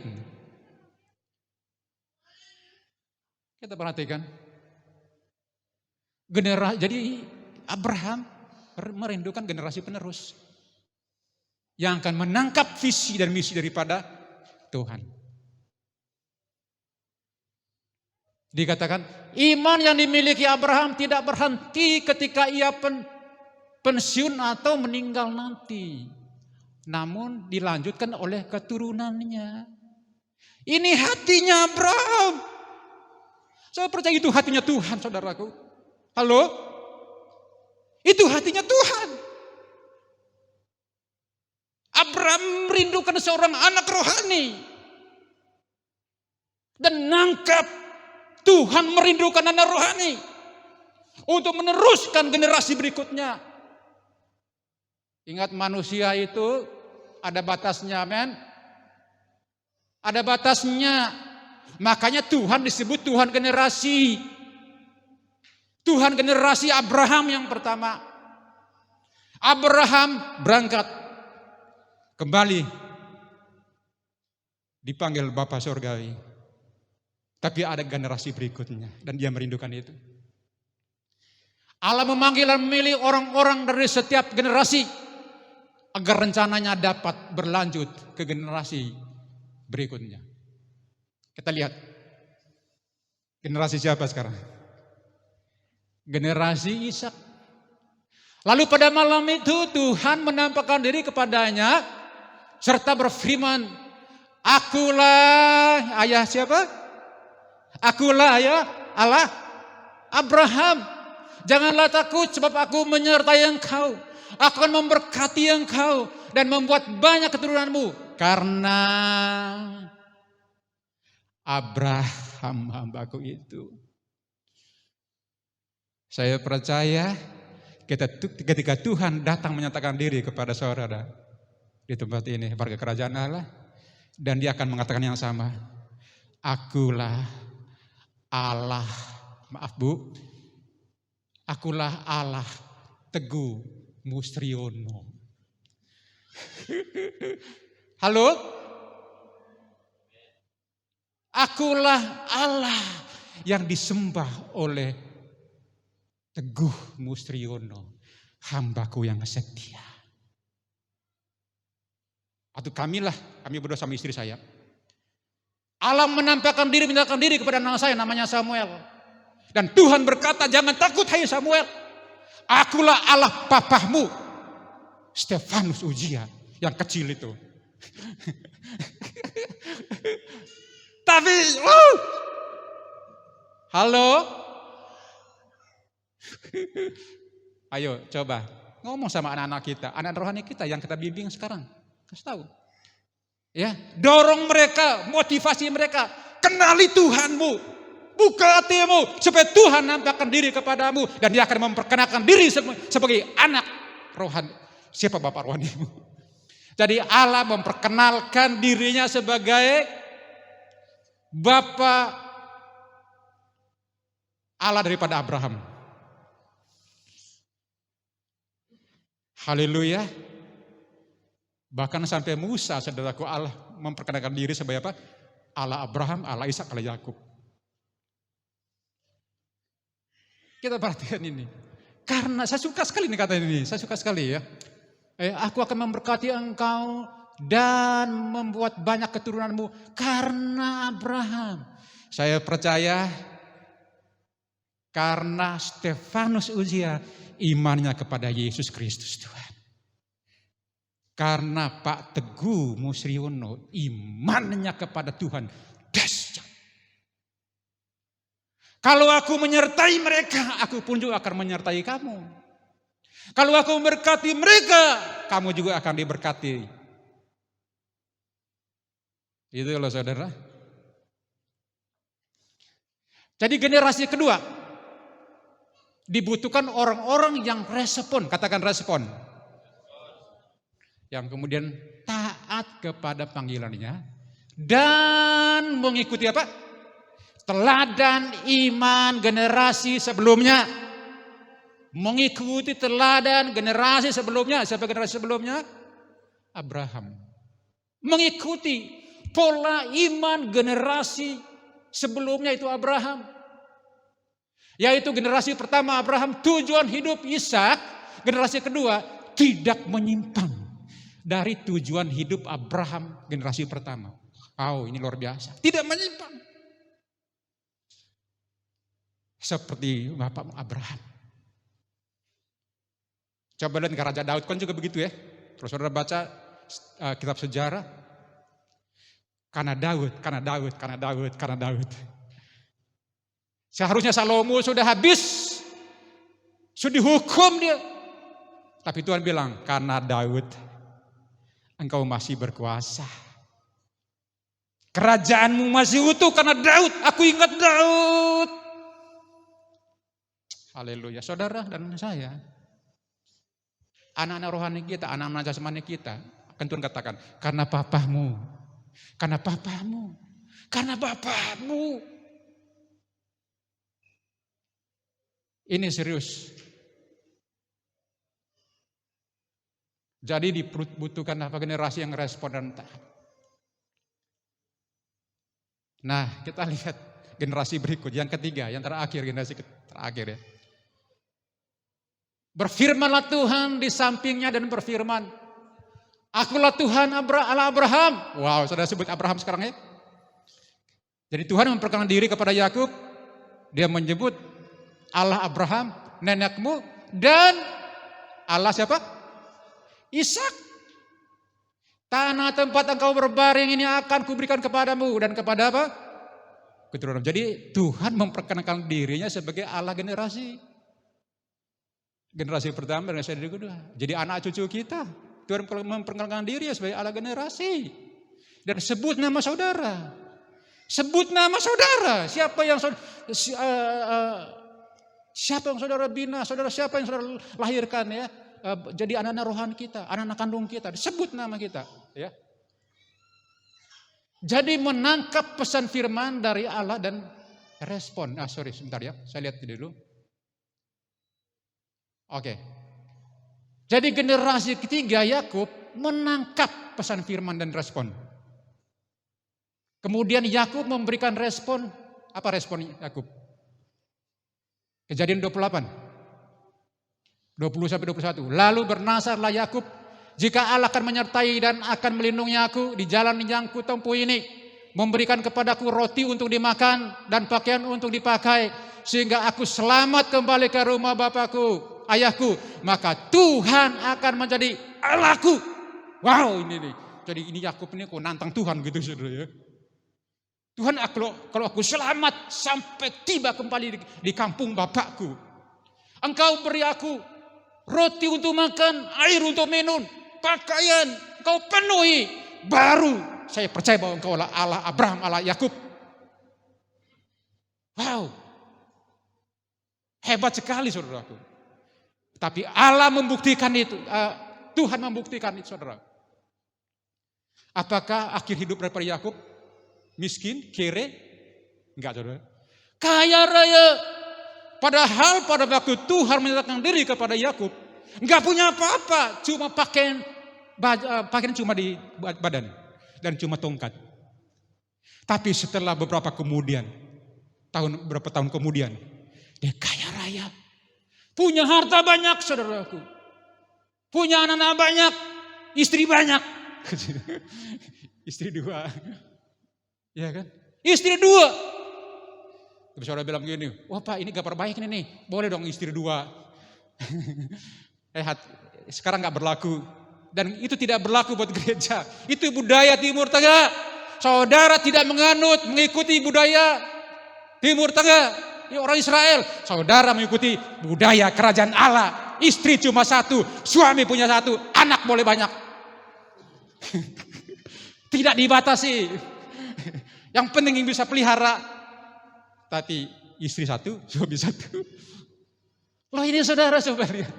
Kita perhatikan. Jadi Abraham merindukan generasi penerus yang akan menangkap visi dan misi daripada Tuhan. Dikatakan iman yang dimiliki Abraham tidak berhenti ketika ia pensiun atau meninggal nanti. Namun dilanjutkan oleh keturunannya. Ini hatinya Abraham. Saya percaya itu hatinya Tuhan, saudaraku. Halo? Itu hatinya Tuhan. Abraham merindukan seorang anak rohani. Dan nangkap Tuhan merindukan anak rohani. Untuk meneruskan generasi berikutnya. Ingat, manusia itu ada batasnya, men. Ada batasnya. Makanya Tuhan disebut Tuhan generasi. Tuhan generasi Abraham yang pertama. Abraham berangkat. Kembali. Dipanggil Bapa Surgawi. Tapi ada generasi berikutnya. Dan dia merindukan itu. Allah memanggil dan memilih orang-orang dari setiap generasi. Agar rencananya dapat berlanjut ke generasi berikutnya. Kita lihat. Generasi siapa sekarang? Generasi Ishak. Lalu pada malam itu Tuhan menampakkan diri kepadanya. Serta berfirman. Akulah ayah siapa? Akulah ayah Allah Abraham. Janganlah takut sebab aku menyertai engkau. Aku akan memberkati engkau dan membuat banyak keturunanmu. Karena Abraham hambaku itu. Saya percaya ketika Tuhan datang menyatakan diri kepada saudara di tempat ini, warga kerajaan Allah, dan dia akan mengatakan yang sama. Akulah Allah, maaf Bu, akulah Allah Teguh Mustriono. Halo? Akulah Allah yang disembah oleh Teguh Mustriono, hambaku yang setia. Atau kami berdua sama istri saya. Allah menampakkan diri, menyatakan diri kepada anak saya namanya Samuel. Dan Tuhan berkata, jangan takut hai Samuel. Akulah Allah papahmu. Stefanus Ujia yang kecil itu. Tapi halo. Ayo coba ngomong sama anak-anak kita, anak rohani kita yang kita bimbing sekarang. Kasih tahu. Ya, dorong mereka, motivasi mereka, kenali Tuhanmu, buka hatimu supaya Tuhan nampakkan diri kepadamu dan Dia akan memperkenalkan diri sebagai anak rohani. Siapa bapak rohanimu? Jadi Allah memperkenalkan dirinya sebagai Bapa Allah daripada Abraham. Haleluya. Bahkan sampai Musa, saudaraku, Allah memperkenalkan diri sebagai apa? Allah Abraham, Allah Ishak, Allah Yakub. Kita perhatikan ini. Karena saya suka sekali nih kata ini, saya suka sekali ya. Aku akan memberkati engkau dan membuat banyak keturunanmu karena Abraham. Saya percaya karena Stefanus Uziel imannya kepada Yesus Kristus Tuhan. Karena Pak Teguh Musriono imannya kepada Tuhan dahsyat. Kalau aku menyertai mereka, aku pun juga akan menyertai kamu. Kalau aku memberkati mereka, kamu juga akan diberkati. Itu loh saudara. Jadi generasi kedua, dibutuhkan orang-orang yang respon, katakan respon. Yang kemudian taat kepada panggilannya dan mengikuti apa? Teladan iman generasi sebelumnya. Mengikuti teladan generasi sebelumnya. Siapa generasi sebelumnya? Abraham. Mengikuti pola iman generasi sebelumnya itu Abraham. Yaitu generasi pertama Abraham tujuan hidup Ishak. Generasi kedua tidak menyimpang dari tujuan hidup Abraham generasi pertama. Oh, ini luar biasa. Tidak menyimpang. Seperti Bapak Abraham. Coba lihat ke Raja Daud kan juga begitu ya. Terus saudara baca kitab sejarah. Karena Daud. Seharusnya Salomo sudah habis. Sudah dihukum dia. Tapi Tuhan bilang, karena Daud engkau masih berkuasa. Kerajaanmu masih utuh karena Daud. Aku ingat Daud. Haleluya. Saudara dan saya. Anak-anak rohani kita, anak-anak jasmani kita. Akan Tuhan katakan, karena papamu. Karena papamu. Karena bapamu. Ini serius. Jadi dibutuhkan apa generasi yang respon dan taat. Nah, kita lihat generasi berikut, yang ketiga, yang terakhir, generasi terakhir ya. Berfirmanlah Tuhan di sampingnya dan berfirman, Akulah Tuhan Allah Abraham. Wow, sudah sebut Abraham sekarang ya. Jadi Tuhan memperkenalkan diri kepada Yakub. Dia menyebut Allah Abraham, nenekmu, dan Allah siapa? Ishak. Tanah tempat engkau berbaring ini akan kuberikan kepadamu dan kepada apa? Keturunan. Jadi Tuhan memperkenalkan dirinya sebagai Allah generasi. Generasi pertama, generasi kedua. Jadi anak cucu kita. Tuhan memperkenalkan diri sebagai Allah generasi. Dan sebut nama saudara. Sebut nama saudara. Siapa yang saudara bina, siapa yang saudara lahirkan ya. Jadi anak-anak rohani kita, anak-anak kandung kita, disebut nama kita, ya. Jadi menangkap pesan firman dari Allah dan respon. Sebentar ya, saya lihat dulu. Oke. Jadi generasi ketiga Yakub menangkap pesan firman dan respon. Kemudian Yakub memberikan respon. Apa respon Yakub? Kejadian 28. 20-21. Lalu bernasarlah Yakub, jika Allah akan menyertai dan akan melindungi aku di jalan yang kutempuh ini, memberikan kepadaku roti untuk dimakan dan pakaian untuk dipakai, sehingga aku selamat kembali ke rumah bapakku, ayahku, maka Tuhan akan menjadi Allahku. Wow, ini nih. Jadi ini Yakub ini kok nantang Tuhan gitu saudara ya. Tuhan, kalau aku selamat sampai tiba kembali di kampung bapakku, Engkau beri aku roti untuk makan, air untuk minum, pakaian, engkau penuhi. Baru saya percaya bahwa engkau adalah Allah Abraham, Allah Yakub. Wow. Hebat sekali saudaraku. Tapi Allah membuktikan itu. Tuhan membuktikan itu saudara. Apakah akhir hidup daripada Yakub? Miskin, kere? Enggak saudara. Kaya raya. Padahal pada waktu Tuhan menyatakan diri kepada Yakub, enggak punya apa-apa, cuma pakaian cuma di badan dan cuma tongkat. Tapi setelah beberapa tahun kemudian, dia kaya raya, punya harta banyak saudaraku, punya anak-anak banyak, istri banyak, istri 2, ya kan? Istri 2. Tapi saudara bilang gini, wah Pak ini kabar baik nih, boleh dong istri 2. Sekarang gak berlaku. Dan itu tidak berlaku buat gereja. Itu budaya Timur Tengah. Saudara tidak mengikuti budaya Timur Tengah. Orang Israel. Saudara mengikuti budaya kerajaan Allah. Istri cuma 1, suami punya 1, anak boleh banyak. Tidak dibatasi. Yang penting yang bisa pelihara. Tapi istri 1, suami 1. Loh ini saudara coba lihat.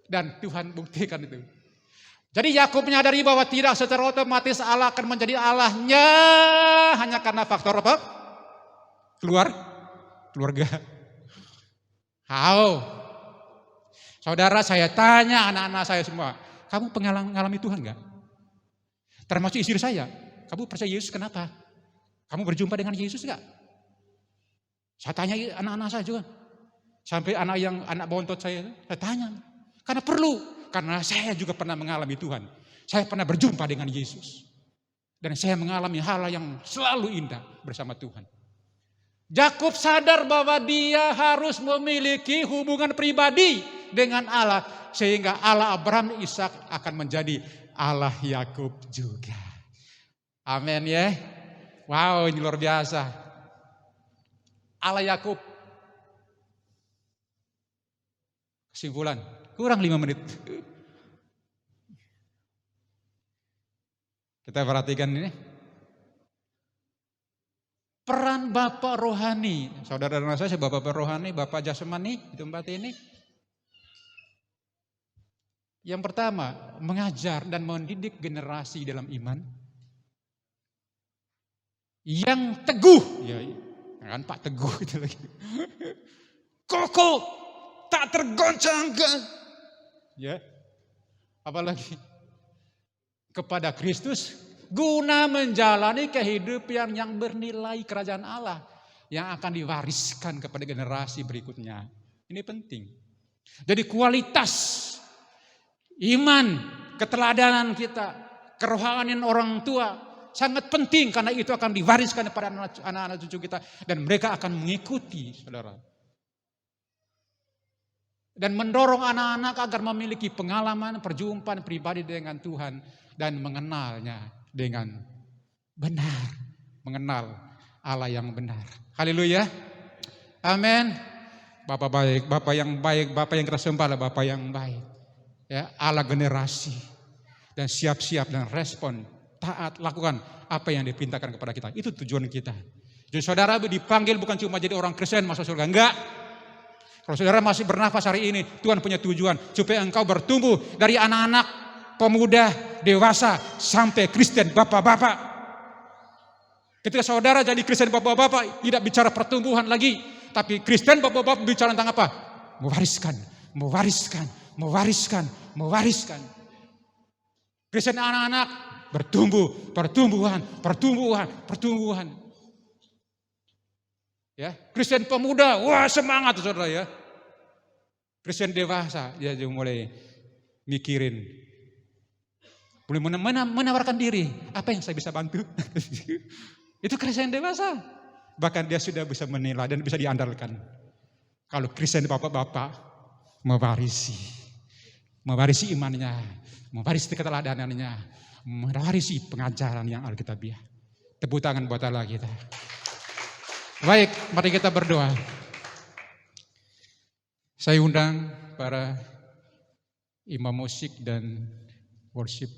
Dan Tuhan buktikan itu. Jadi Yakub menyadari bahwa tidak secara otomatis Allah akan menjadi Allahnya. Hanya karena faktor apa? Keluarga. Saudara saya tanya anak-anak saya semua. Kamu mengalami Tuhan enggak? Termasuk istri saya. Kamu percaya Yesus kenapa? Kamu berjumpa dengan Yesus enggak? Saya tanya anak-anak saya juga. Sampai anak bontot saya tanya. Karena perlu. Karena saya juga pernah mengalami Tuhan. Saya pernah berjumpa dengan Yesus. Dan saya mengalami hal yang selalu indah bersama Tuhan. Yakub sadar bahwa dia harus memiliki hubungan pribadi dengan Allah. Sehingga Allah Abraham Ishak akan menjadi Allah Yakub juga. Amin ya. Wow ini luar biasa. Allah Yakub. Kesimpulan, kurang 5 menit. Kita perhatikan ini. Peran Bapak rohani. Saudara dan saya Bapak rohani, Bapak jasmani di tempat ini. Yang pertama, mengajar dan mendidik generasi dalam iman. Yang teguh. Ya, kan Pak Teguh itu lagi. Kokoh, tak tergoncangkan. Ya. Apalagi kepada Kristus guna menjalani kehidupan yang bernilai kerajaan Allah yang akan diwariskan kepada generasi berikutnya. Ini penting. Jadi kualitas iman, keteladanan kita, kerohanian orang tua sangat penting karena itu akan diwariskan kepada anak-anak cucu kita dan mereka akan mengikuti, saudara. Dan mendorong anak-anak agar memiliki pengalaman perjumpaan pribadi dengan Tuhan dan mengenalnya dengan benar, mengenal Allah yang benar. Haleluya. Amin. Bapak baik, Bapak yang baik, Bapak yang kita sembah, Bapak yang baik. Ya, Allah generasi dan siap-siap dan respon taat, lakukan apa yang diperintahkan kepada kita. Itu tujuan kita. Jadi saudara dipanggil bukan cuma jadi orang Kristen masuk surga. Enggak. Kalau saudara masih bernafas hari ini, Tuhan punya tujuan. Supaya engkau bertumbuh dari anak-anak, pemuda, dewasa, sampai Kristen, bapak-bapak. Ketika saudara jadi Kristen bapak-bapak, tidak bicara pertumbuhan lagi. Tapi Kristen bapak-bapak bicara tentang apa? Mewariskan. Kristen anak-anak, pertumbuhan. Ya, Kristen pemuda, wah semangat saudara ya. Kristen dewasa, dia juga mulai mikirin, mulai menawarkan diri, apa yang saya bisa bantu? Itu Kristen dewasa. Bahkan dia sudah bisa menilai dan bisa diandalkan. Kalau Kristen bapak-bapak mewarisi imannya, mewarisi keteladanannya, mewarisi pengajaran yang alkitabiah. Tepuk tangan buat Allah kita. Baik, mari kita berdoa. Saya undang para imam musik dan worship.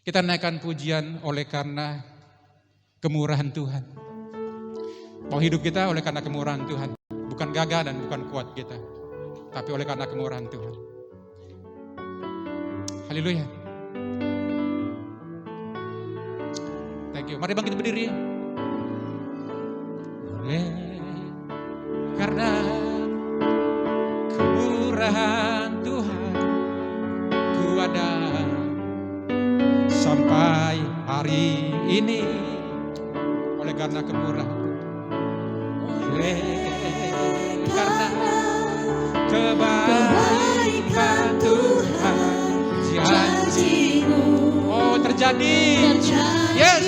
Kita naikkan pujian oleh karena kemurahan Tuhan. Mau hidup kita oleh karena kemurahan Tuhan. Bukan gagah dan bukan kuat kita, tapi oleh karena kemurahan Tuhan. Haleluya. Thank you. Mari bangkit berdiri. Oleh karena kemurahan Tuhan, ku ada sampai hari ini. Oleh karena kemurahan, oleh karena kebaikan Tuhan, janji-Mu oh terjadi. Yes.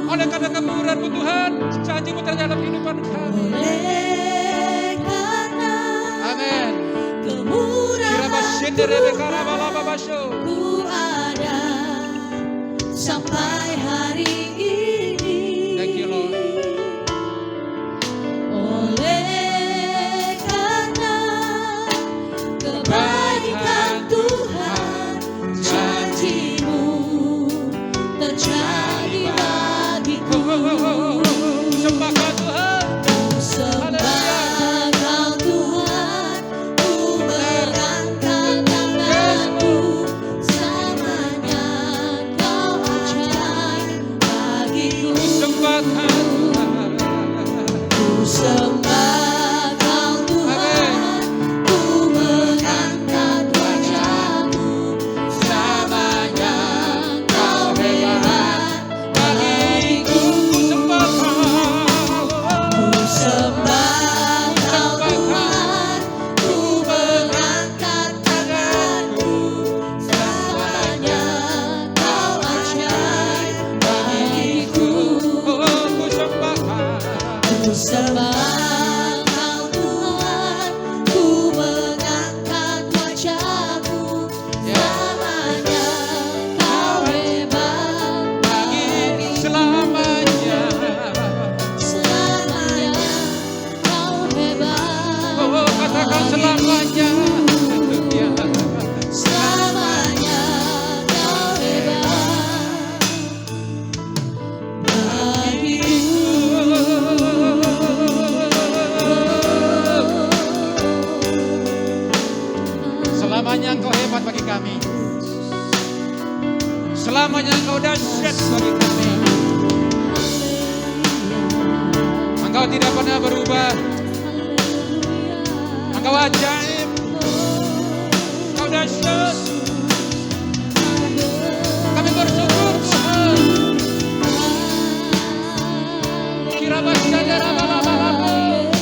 Oleh karena kemurahan-Mu Tuhan, janji-Mu terjadi dalam kehidupan kami. Amin. Ku ada sampai hari ini. Thank you, Lord. Oleh karena kebaikan Tuhan, janji-Mu terjadi bagiku. Sembahkan Tuhan. Sembah Kau Tuhan, ku mengangkat tanganku. Selamanya Kau ajaib bagiku. Sembahkan Tuhan. Ku sembah Kau Tuhan, ku mengangkat wajah-Mu. Selamanya Kau hebat bagiku. Ku sembah Kau Tuhan, ku mengangkat tanganku. Selamanya Kau ajaib bagiku. Ku sembahkan. Ku sembah Kau Tuhan, ku mengangkat wajah-Mu. Selamanya Kau hebat bagiku. Selamanya. Selamanya Kau hebat. Oh, katakan selamanya. Ya. Selamanya Kau hebat Selamanya Engkau hebat bagi kami. Selamanya Engkau dahsyat bagi kami. Engkau tidak pernah berubah. Engkau ajaib. Engkau dahsyat. Kami bersyukur Tuhan. Kira baca darah balap-balap.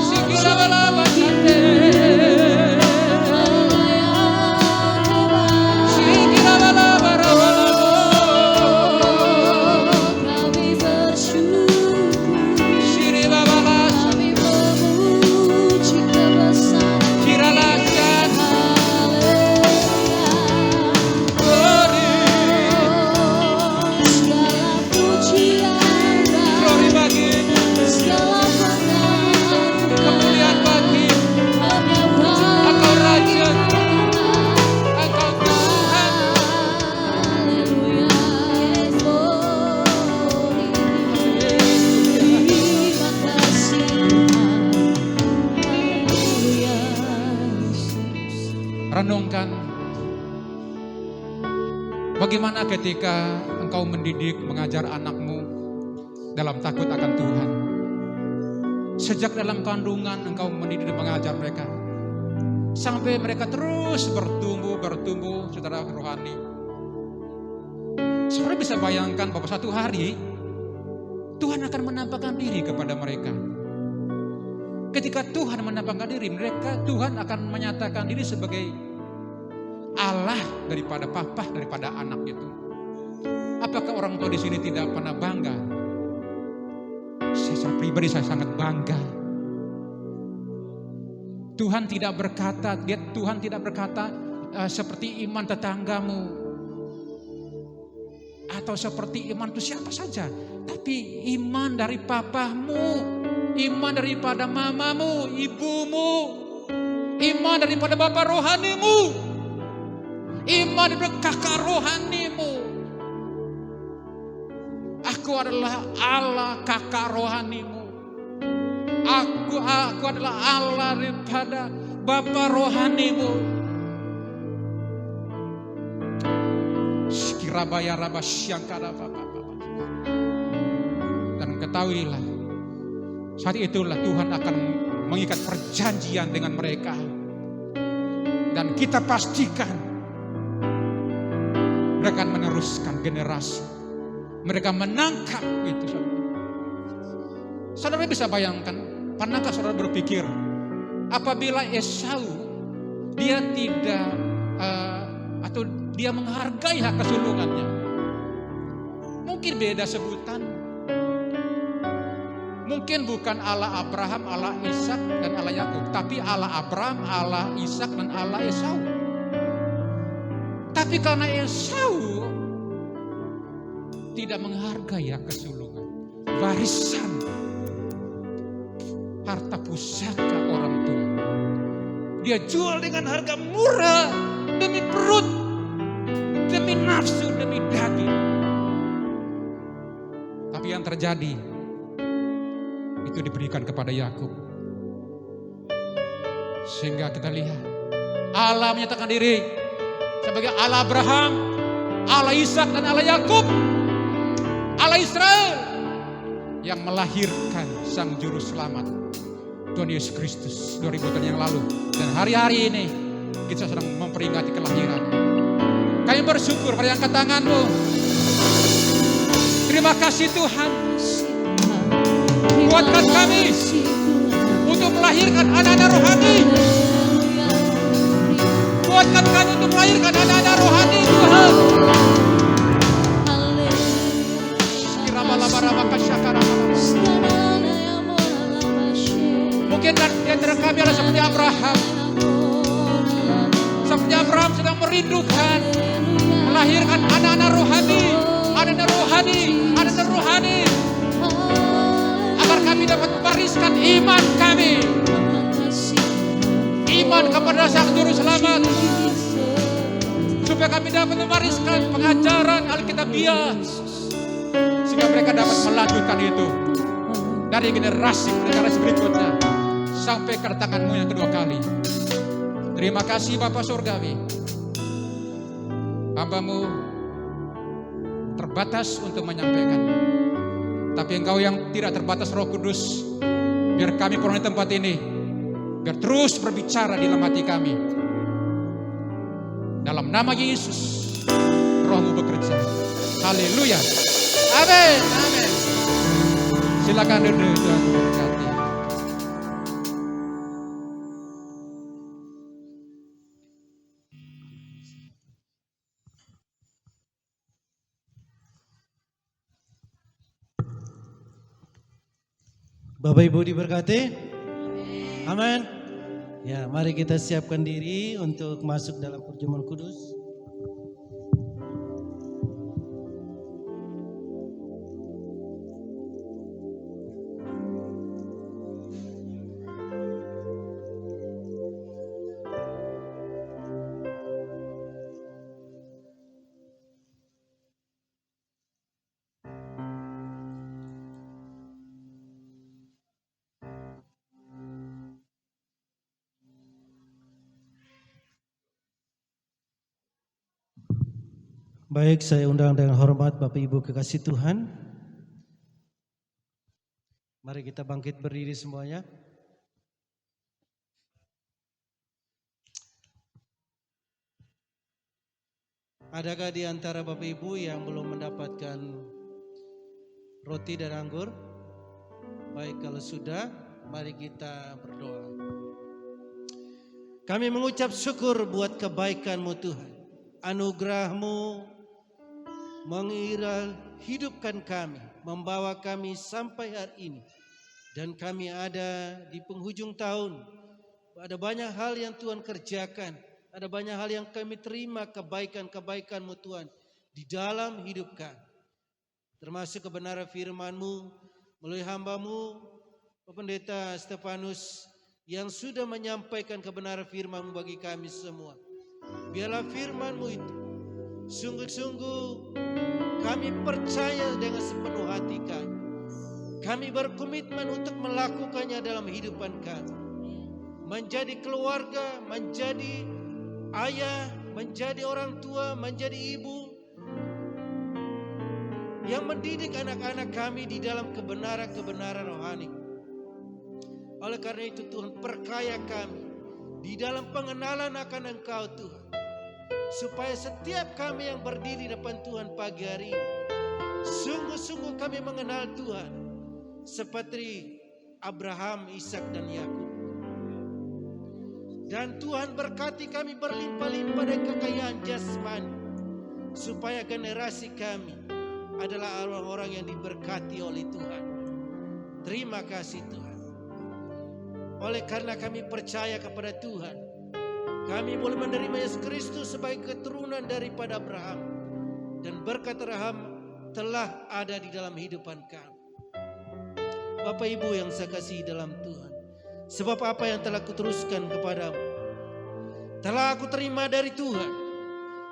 Sikira balap-balap. Sikira balap-balap. Kami bersyukur, Siri babalas. kami memuji kebesaran. Kira laksat. Haleluya. Glory. Segala pujian Glory bagimu. segala pengakuan Kemuliaan bagimu. hanya Engkau Raja. Bapa. Engkau Tuhan. Haleluya. Yes, Lord. Terima kasih Tuhan. Haleluya. Renungkan bagaimana ketika engkau mendidik, mengajar anakmu dalam takut akan Tuhan. Sejak dalam kandungan engkau mendidik dan mengajar mereka. Sampai mereka terus bertumbuh secara rohani. Saudara bisa bayangkan bahwa satu hari Tuhan akan menampakkan diri kepada mereka. Ketika Tuhan menampakkan diri mereka, Tuhan akan menyatakan diri sebagai Allah daripada papa, daripada anak itu. Apakah orang tua di sini tidak pernah bangga? Saya pribadi saya sangat bangga. Tuhan tidak berkata seperti iman tetanggamu atau seperti iman itu siapa saja, tapi iman dari papamu. iman daripada mamamu, ibumu, iman daripada bapak rohanimu, iman daripada kakak rohanimu. Aku adalah Allah kakak rohanimu. Aku adalah Allah daripada bapak rohanimu. Dan ketahuilah, saat itulah Tuhan akan mengikat perjanjian dengan mereka. Dan kita pastikan mereka akan meneruskan generasi. Mereka menangkap itu. Saudara bisa bayangkan, pernahkah saudara berpikir apabila Esau dia tidak atau dia menghargai hak kesulungannya, mungkin beda sebutan, mungkin bukan Allah Abraham, Allah Ishak dan Allah Yakub, tapi Allah Abraham, Allah Ishak dan Allah Esau. Tapi karena Esau tidak menghargai hak kesulungan, warisan harta pusaka orang tua, dia jual dengan harga murah demi perut, demi nafsu, demi daging. Tapi yang terjadi itu diberikan kepada Yakub. Sehingga kita lihat Allah menyatakan diri sebagai Allah Abraham, Allah Ishak dan Allah Yakub, Allah Israel yang melahirkan sang juru selamat Tuhan Yesus Kristus 2000 tahun yang lalu. Dan hari-hari ini kita sedang memperingati kelahiran. Kami bersyukur, pada angkat tanganmu. Terima kasih Tuhan. Kuatkan kami untuk melahirkan anak-anak rohani. Kuatkan kami untuk melahirkan anak-anak rohani Tuhan. Mungkin di antara kami adalah seperti Abraham. Seperti Abraham sedang merindukan melahirkan anak-anak rohani, anak-anak rohani, anak-anak rohani, agar kami dapat mewariskan iman kami, iman kepada Sang Juru Selamat, supaya kami dapat mewariskan pengajaran Alkitabiah, sehingga mereka dapat melanjutkan itu dari generasi ke generasi berikutnya sampai kedatanganmu yang kedua kali. Terima kasih Bapa Surgawi. Hamba-Mu terbatas untuk menyampaikan, tapi Engkau yang tidak terbatas, Roh Kudus, biar kami peroleh tempat ini, biar terus berbicara di dalam hati kami. Dalam nama Yesus, Roh-Mu bekerja. Haleluya. Amin. Amin. Silakan duduk, Tuhan berkati. Bapak Ibu diberkati. Amin. Ya, mari kita siapkan diri untuk masuk dalam perjamuan kudus. Baik, saya undang dengan hormat Bapak Ibu kekasih Tuhan. Mari kita bangkit berdiri semuanya. Adakah di antara Bapak Ibu yang belum mendapatkan roti dan anggur? Baik, kalau sudah, mari kita berdoa. Kami mengucap syukur buat kebaikan-Mu Tuhan. Anugerah-Mu mengira hidupkan kami, membawa kami sampai hari ini. Dan kami ada di penghujung tahun. Ada banyak hal yang Tuhan kerjakan. Ada banyak hal yang kami terima kebaikan-kebaikan-Mu Tuhan di dalam hidup kami. Termasuk kebenaran firman-Mu melalui hamba-Mu Pendeta Stefanus yang sudah menyampaikan kebenaran firman-Mu bagi kami semua. Biarlah firman-Mu itu sungguh-sungguh kami percaya dengan sepenuh hati kami. Kami berkomitmen untuk melakukannya dalam kehidupan kami. Menjadi keluarga, menjadi ayah, menjadi orang tua, menjadi ibu yang mendidik anak-anak kami di dalam kebenaran-kebenaran rohani. Oleh karena itu Tuhan, perkaya kami di dalam pengenalan akan Engkau Tuhan. Supaya setiap kami yang berdiri depan Tuhan pagi hari ini, sungguh-sungguh kami mengenal Tuhan seperti Abraham, Ishak dan Yakub. Dan Tuhan berkati kami berlimpah-limpah dengan kekayaan jasmani, supaya generasi kami adalah orang-orang yang diberkati oleh Tuhan. Terima kasih Tuhan. Oleh karena kami percaya kepada Tuhan, kami boleh menerima Yesus Kristus sebagai keturunan daripada Abraham. Dan berkat Abraham telah ada di dalam kehidupan kami. Bapak Ibu yang saya kasihi dalam Tuhan, sebab apa yang telah kuteruskan kepadamu telah aku terima dari Tuhan,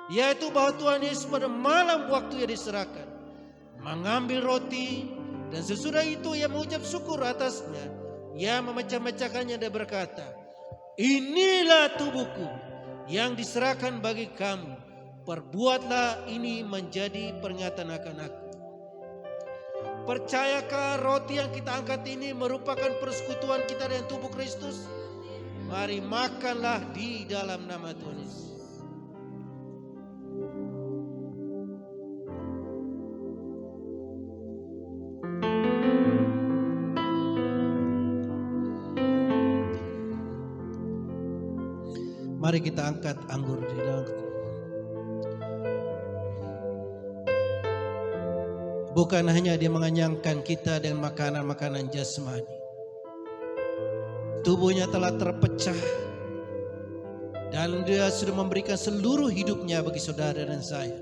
yaitu bahwa Tuhan Yesus pada malam waktu Ia diserahkan mengambil roti, dan sesudah itu Ia mengucap syukur atasnya. Ia memecah-mecahkannya dan berkata, inilah tubuhku yang diserahkan bagi kamu. Perbuatlah ini menjadi peringatan akan aku. Percayakah roti yang kita angkat ini merupakan persekutuan kita dengan tubuh Kristus? Mari makanlah di dalam nama Tuhan Yesus. Mari kita angkat anggur di dalam. Bukan hanya dia mengenyangkan kita dengan makanan-makanan jasmani. Tubuhnya telah terpecah. Dan dia sudah memberikan seluruh hidupnya bagi saudara dan saya.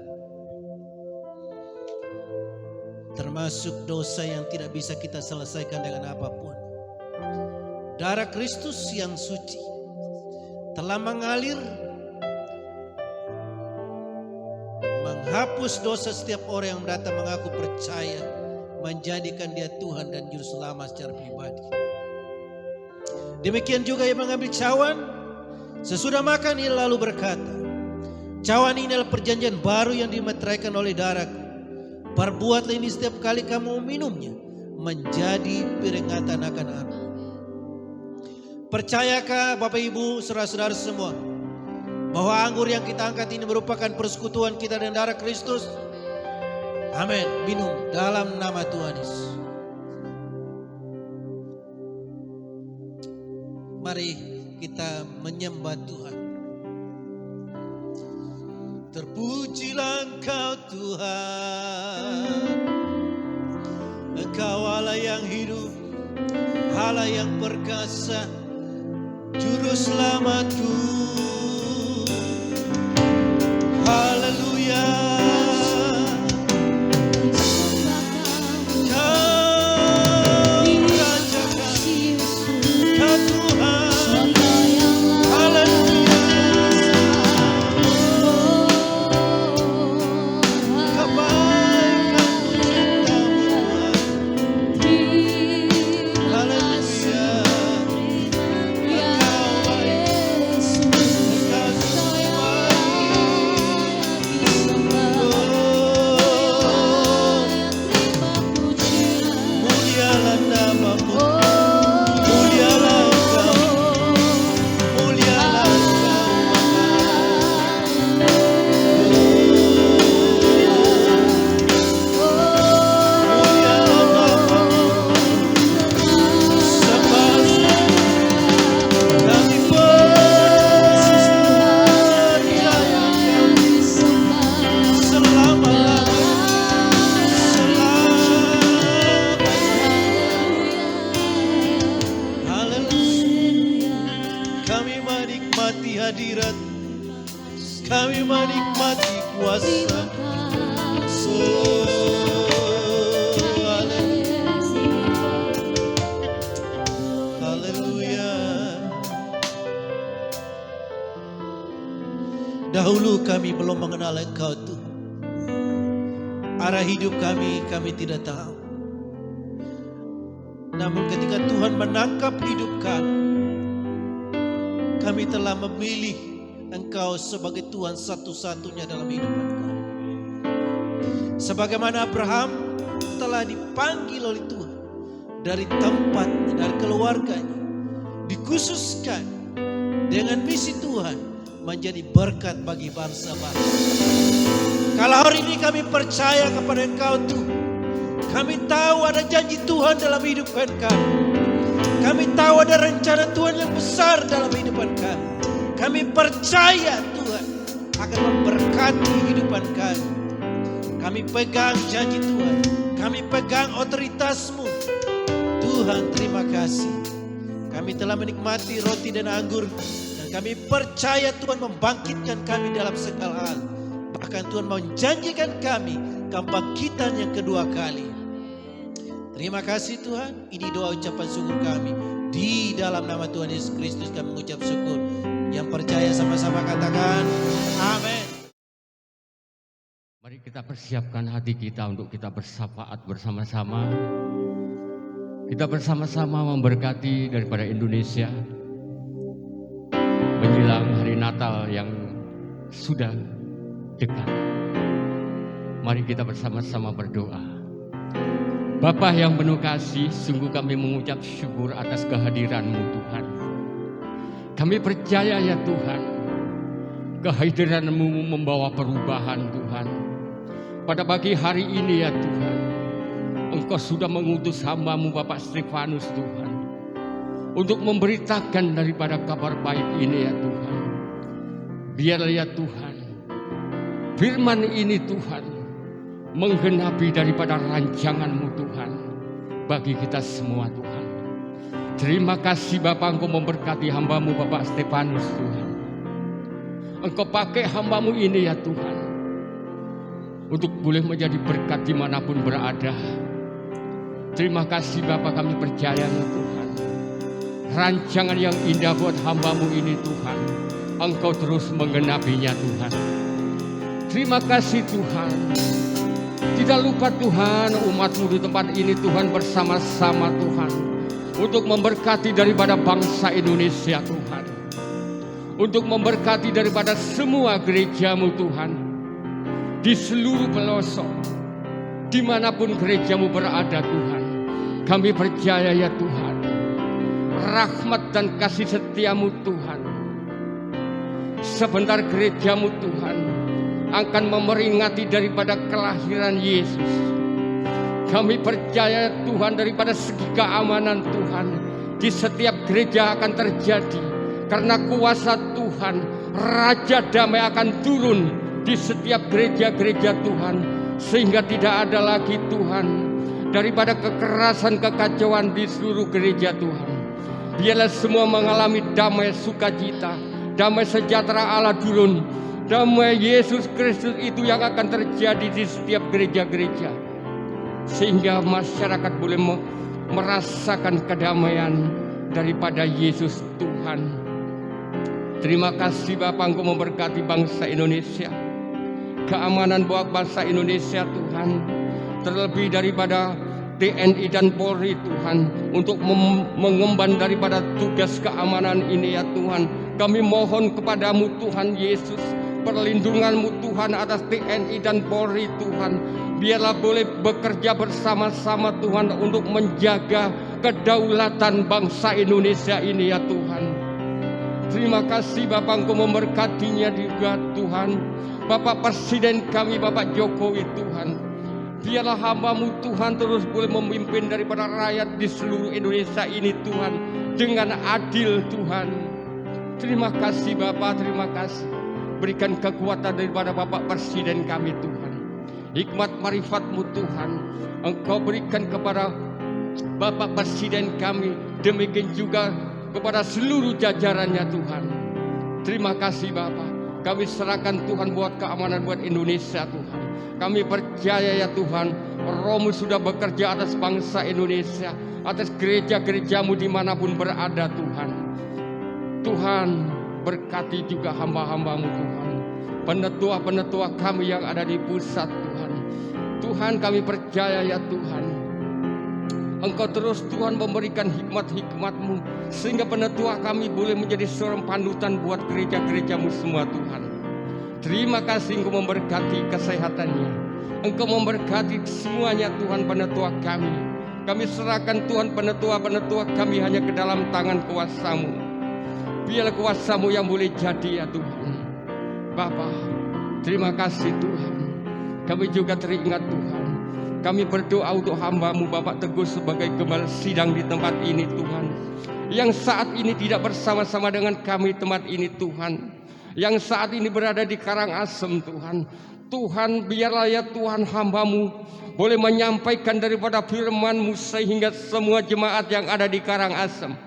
Termasuk dosa yang tidak bisa kita selesaikan dengan apapun. Darah Kristus yang suci telah mengalir, menghapus dosa setiap orang yang datang mengaku percaya, menjadikan dia Tuhan dan Juru Selamat secara pribadi. Demikian juga Ia mengambil cawan, sesudah makan Ia lalu berkata, cawan ini adalah perjanjian baru yang dimeteraikan oleh darahku. Perbuatlah ini setiap kali kamu minumnya, menjadi peringatan akan aku. Percayakah Bapak Ibu saudara-saudara semua bahwa anggur yang kita angkat ini merupakan persekutuan kita dengan darah Kristus? Amin. Minum dalam nama Tuhan Yesus. Mari kita menyembah Tuhan. Terpujilah Engkau Tuhan, Engkau Allah yang hidup, Allah yang perkasa, Juru Selamatku. Haleluya. Kau Raja kami, Kau Tuhan. Haleluya. Kebaikan cintamu Tuhan. Haleluya. Hadirat, kami menikmati kuasa. Dahulu kami belum mengenal Engkau Tuhan. Arah hidup kami tidak tahu. Namun ketika Tuhan menangkap hidup kami telah memilih Engkau sebagai Tuhan satu-satunya dalam hidup kami. Sebagaimana Abraham telah dipanggil oleh Tuhan dari tempatnya, dari keluarganya, dikhususkan dengan misi Tuhan menjadi berkat bagi bangsa-bangsa. Kalau hari ini kami percaya kepada Engkau Tuhan, kami tahu ada janji Tuhan dalam hidup kami. Kami tahu ada rencana Tuhan yang besar dalam hidupan kami. Kami percaya Tuhan akan memberkati kehidupan kami. Kami pegang janji Tuhan. Kami pegang otoritas-Mu. Tuhan, terima kasih. Kami telah menikmati roti dan anggur. Dan kami percaya Tuhan membangkitkan kami dalam segala hal. Bahkan Tuhan menjanjikan kami kebangkitan yang kedua kali. Terima kasih Tuhan. Ini doa ucapan syukur kami. Di dalam nama Tuhan Yesus Kristus kami mengucap syukur. Yang percaya sama-sama katakan amin. Mari kita persiapkan hati kita untuk kita bersyafaat bersama-sama. Kita bersama-sama memberkati daripada Indonesia menjelang hari Natal yang sudah dekat. Mari kita bersama-sama berdoa. Bapa yang penuh kasih, sungguh kami mengucap syukur atas kehadiran-Mu Tuhan. Kami percaya ya Tuhan, kehadiran-Mu membawa perubahan Tuhan. Pada pagi hari ini ya Tuhan, Engkau sudah mengutus hamba-Mu Bapak Stefanus Tuhan, untuk memberitakan daripada kabar baik ini ya Tuhan. Biarlah ya Tuhan, firman ini Tuhan, menggenapi daripada rancangan-Mu Tuhan, bagi kita semua Tuhan. Terima kasih Bapak, Engkau memberkati hamba-Mu Bapak Stefanus Tuhan. Engkau pakai hamba-Mu ini ya Tuhan, untuk boleh menjadi berkat dimanapun berada. Terima kasih Bapak, kami percaya ya Tuhan, rancangan yang indah buat hamba-Mu ini Tuhan, Engkau terus menggenapinya Tuhan. Terima kasih Tuhan. Tidak lupa Tuhan, umat-Mu di tempat ini Tuhan bersama-sama Tuhan, untuk memberkati daripada bangsa Indonesia Tuhan, untuk memberkati daripada semua gereja-Mu Tuhan, di seluruh pelosok, dimanapun gereja-Mu berada Tuhan. Kami percaya ya Tuhan, rahmat dan kasih setia-Mu Tuhan, sebentar gereja-Mu Tuhan akan memeringati daripada kelahiran Yesus. Kami percaya Tuhan, daripada segi keamanan Tuhan, di setiap gereja akan terjadi, karena kuasa Tuhan, Raja Damai akan turun di setiap gereja-gereja Tuhan, sehingga tidak ada lagi Tuhan daripada kekerasan, kekacauan di seluruh gereja Tuhan. Biarlah semua mengalami damai sukacita, damai sejahtera Allah turun, damai Yesus Kristus itu yang akan terjadi di setiap gereja-gereja, sehingga masyarakat boleh merasakan kedamaian daripada Yesus Tuhan. Terima kasih Bapak, Engkau memberkati bangsa Indonesia, keamanan buat bangsa Indonesia Tuhan, terlebih daripada TNI dan Polri Tuhan, untuk mengemban daripada tugas keamanan ini ya Tuhan. Kami mohon kepadamu Tuhan Yesus, perlindungan-Mu Tuhan atas TNI dan Polri Tuhan. Biarlah boleh bekerja bersama-sama Tuhan, untuk menjaga kedaulatan bangsa Indonesia ini ya Tuhan. Terima kasih Bapak, Engkau memberkatinya juga Tuhan. Bapak Presiden kami Bapak Jokowi Tuhan, biarlah hamba-Mu Tuhan terus boleh memimpin daripada rakyat di seluruh Indonesia ini Tuhan, dengan adil Tuhan. Terima kasih Bapak, terima kasih. Berikan kekuatan daripada Bapak Presiden kami Tuhan, hikmat marifat-Mu Tuhan Engkau berikan kepada Bapak Presiden kami, demikian juga kepada seluruh jajarannya Tuhan. Terima kasih Bapak. Kami serahkan Tuhan buat keamanan buat Indonesia Tuhan. Kami percaya ya Tuhan, Roh-Mu sudah bekerja atas bangsa Indonesia, atas gereja-gereja-Mu dimanapun berada Tuhan. Tuhan berkati juga hamba-hamba-Mu Tuhan. penetua-penetua kami yang ada di pusat Tuhan. Tuhan, kami percaya ya Tuhan, Engkau terus Tuhan memberikan hikmat-hikmat-Mu, sehingga penetua kami boleh menjadi seorang panutan buat gereja-gereja-Mu semua Tuhan. Terima kasih Engkau memberkati kesehatannya, Engkau memberkati semuanya Tuhan penetua kami. Kami serahkan Tuhan penetua-penetua kami hanya ke dalam tangan kuasa-Mu. Biar kuasa-Mu yang boleh jadi ya Tuhan. Bapa, terima kasih Tuhan. Kami juga teringat Tuhan, kami berdoa untuk hamba-Mu Bapak Teguh sebagai gembala sidang di tempat ini Tuhan, yang saat ini tidak bersama-sama dengan kami tempat ini Tuhan, yang saat ini berada di Karangasem Tuhan. Tuhan, biarlah ya Tuhan hamba-Mu boleh menyampaikan daripada firman-Mu, sehingga semua jemaat yang ada di Karangasem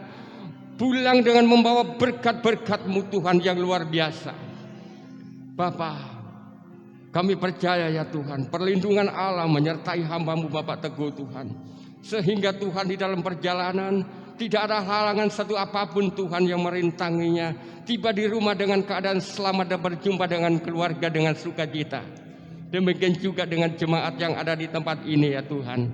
pulang dengan membawa berkat-berkat-Mu Tuhan yang luar biasa. Bapa, kami percaya ya Tuhan, perlindungan Allah menyertai hamba-Mu Bapak Teguh Tuhan, sehingga Tuhan di dalam perjalanan tidak ada halangan satu apapun Tuhan yang merintanginya. Tiba di rumah dengan keadaan selamat dan berjumpa dengan keluarga dengan sukacita. Demikian juga dengan jemaat yang ada di tempat ini ya Tuhan.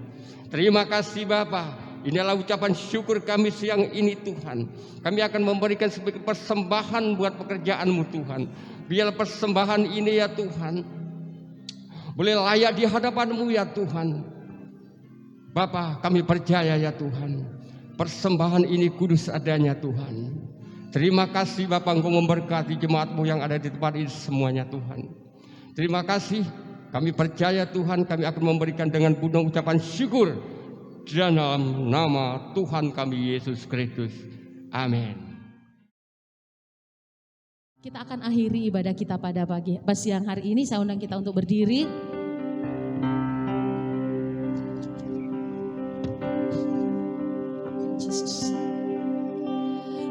Terima kasih Bapa. Inilah ucapan syukur kami siang ini Tuhan. Kami akan memberikan sebagai persembahan buat pekerjaan-Mu Tuhan. Biar persembahan ini ya Tuhan boleh layak di hadapan-Mu ya Tuhan. Bapa, kami percaya ya Tuhan, persembahan ini kudus adanya Tuhan. Terima kasih Bapa, Engkau memberkati jemaat-Mu yang ada di tempat ini semuanya Tuhan. Terima kasih, kami percaya Tuhan, kami akan memberikan dengan penuh ucapan syukur dalam nama Tuhan kami Yesus Kristus. Amin. Kita akan akhiri ibadah kita pada siang hari ini. Saya undang kita untuk berdiri.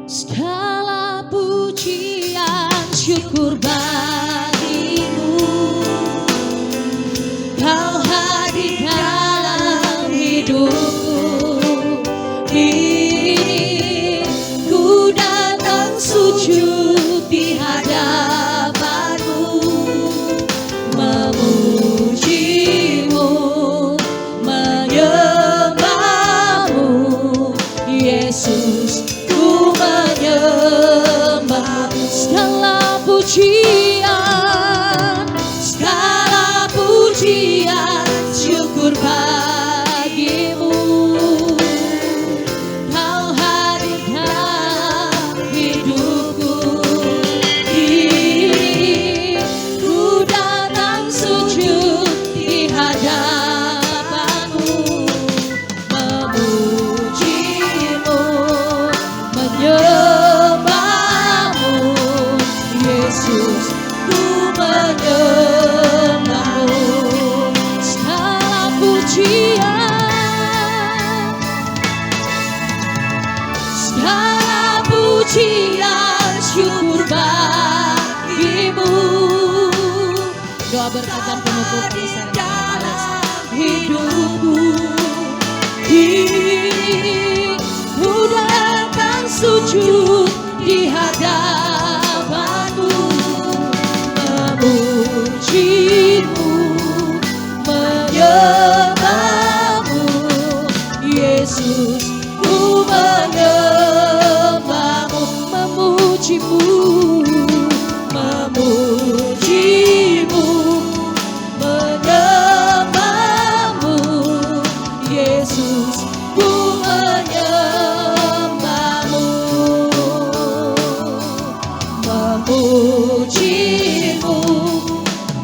Segala pujian syukur bagimu, Kau hadir dalam hidupku. Ini ku datang sujud di hadapan-Mu, memuji-Mu, menyembah-Mu, Yesus, ku menyembah-Mu. Segala pujian syukur bagimu, Kau hadir dalam hidupku. Ini ku datang sujud di hadapan-Mu, memuji-Mu, menyembah-Mu, Yesus, ku menyembah-Mu. Segala pujian syukur bagimu. Doa berkat dan penutup dalam hidupku. Ini ku datang sujud di hadapan-Mu, memuji-Mu, menyembah-Mu, Yesus, ku menyembah-Mu, memuji-Mu, memuji-Mu, menyembah-Mu, Yesus, ku menyembah-Mu, memuji-Mu,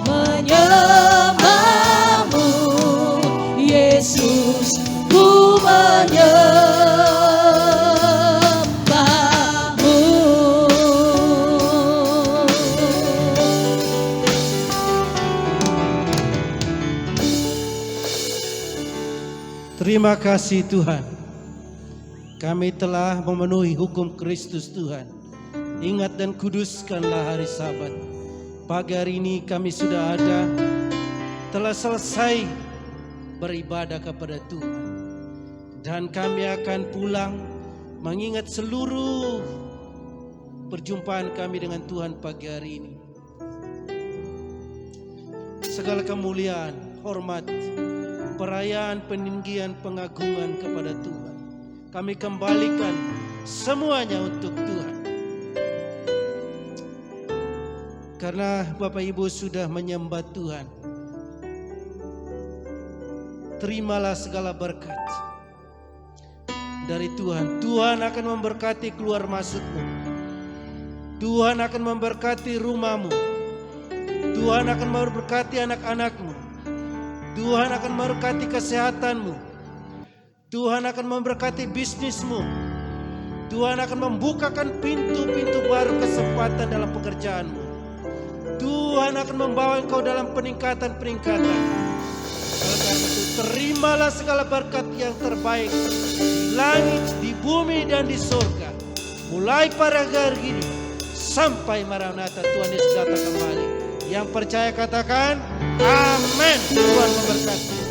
menyembah-Mu, Yesus, ku menyembah-Mu. Terima kasih Tuhan, kami telah memenuhi hukum Kristus Tuhan. Ingat dan kuduskanlah hari Sabat. Pagi hari ini kami sudah ada, telah selesai beribadah kepada Tuhan. Dan kami akan pulang mengingat seluruh perjumpaan kami dengan Tuhan pagi hari ini. segala kemuliaan, hormat, perayaan, peninggian, pengagungan kepada Tuhan. Kami kembalikan semuanya untuk Tuhan. Karena Bapak Ibu sudah menyembah Tuhan, terimalah segala berkat dari Tuhan. Tuhan akan memberkati keluar masukmu. Tuhan akan memberkati rumahmu. Tuhan akan memberkati anak-anakmu. Tuhan akan memberkati kesehatanmu. Tuhan akan memberkati bisnismu. Tuhan akan membukakan pintu-pintu baru kesempatan dalam pekerjaanmu. Tuhan akan membawa engkau dalam peningkatan-peningkatan. Oleh karena itu, terimalah segala berkat yang terbaik di langit, di bumi, dan di surga. Mulai pada hari ini sampai Maranatha, Tuhan Yesus datang kembali. Yang percaya katakan amin. Tuhan memberkati.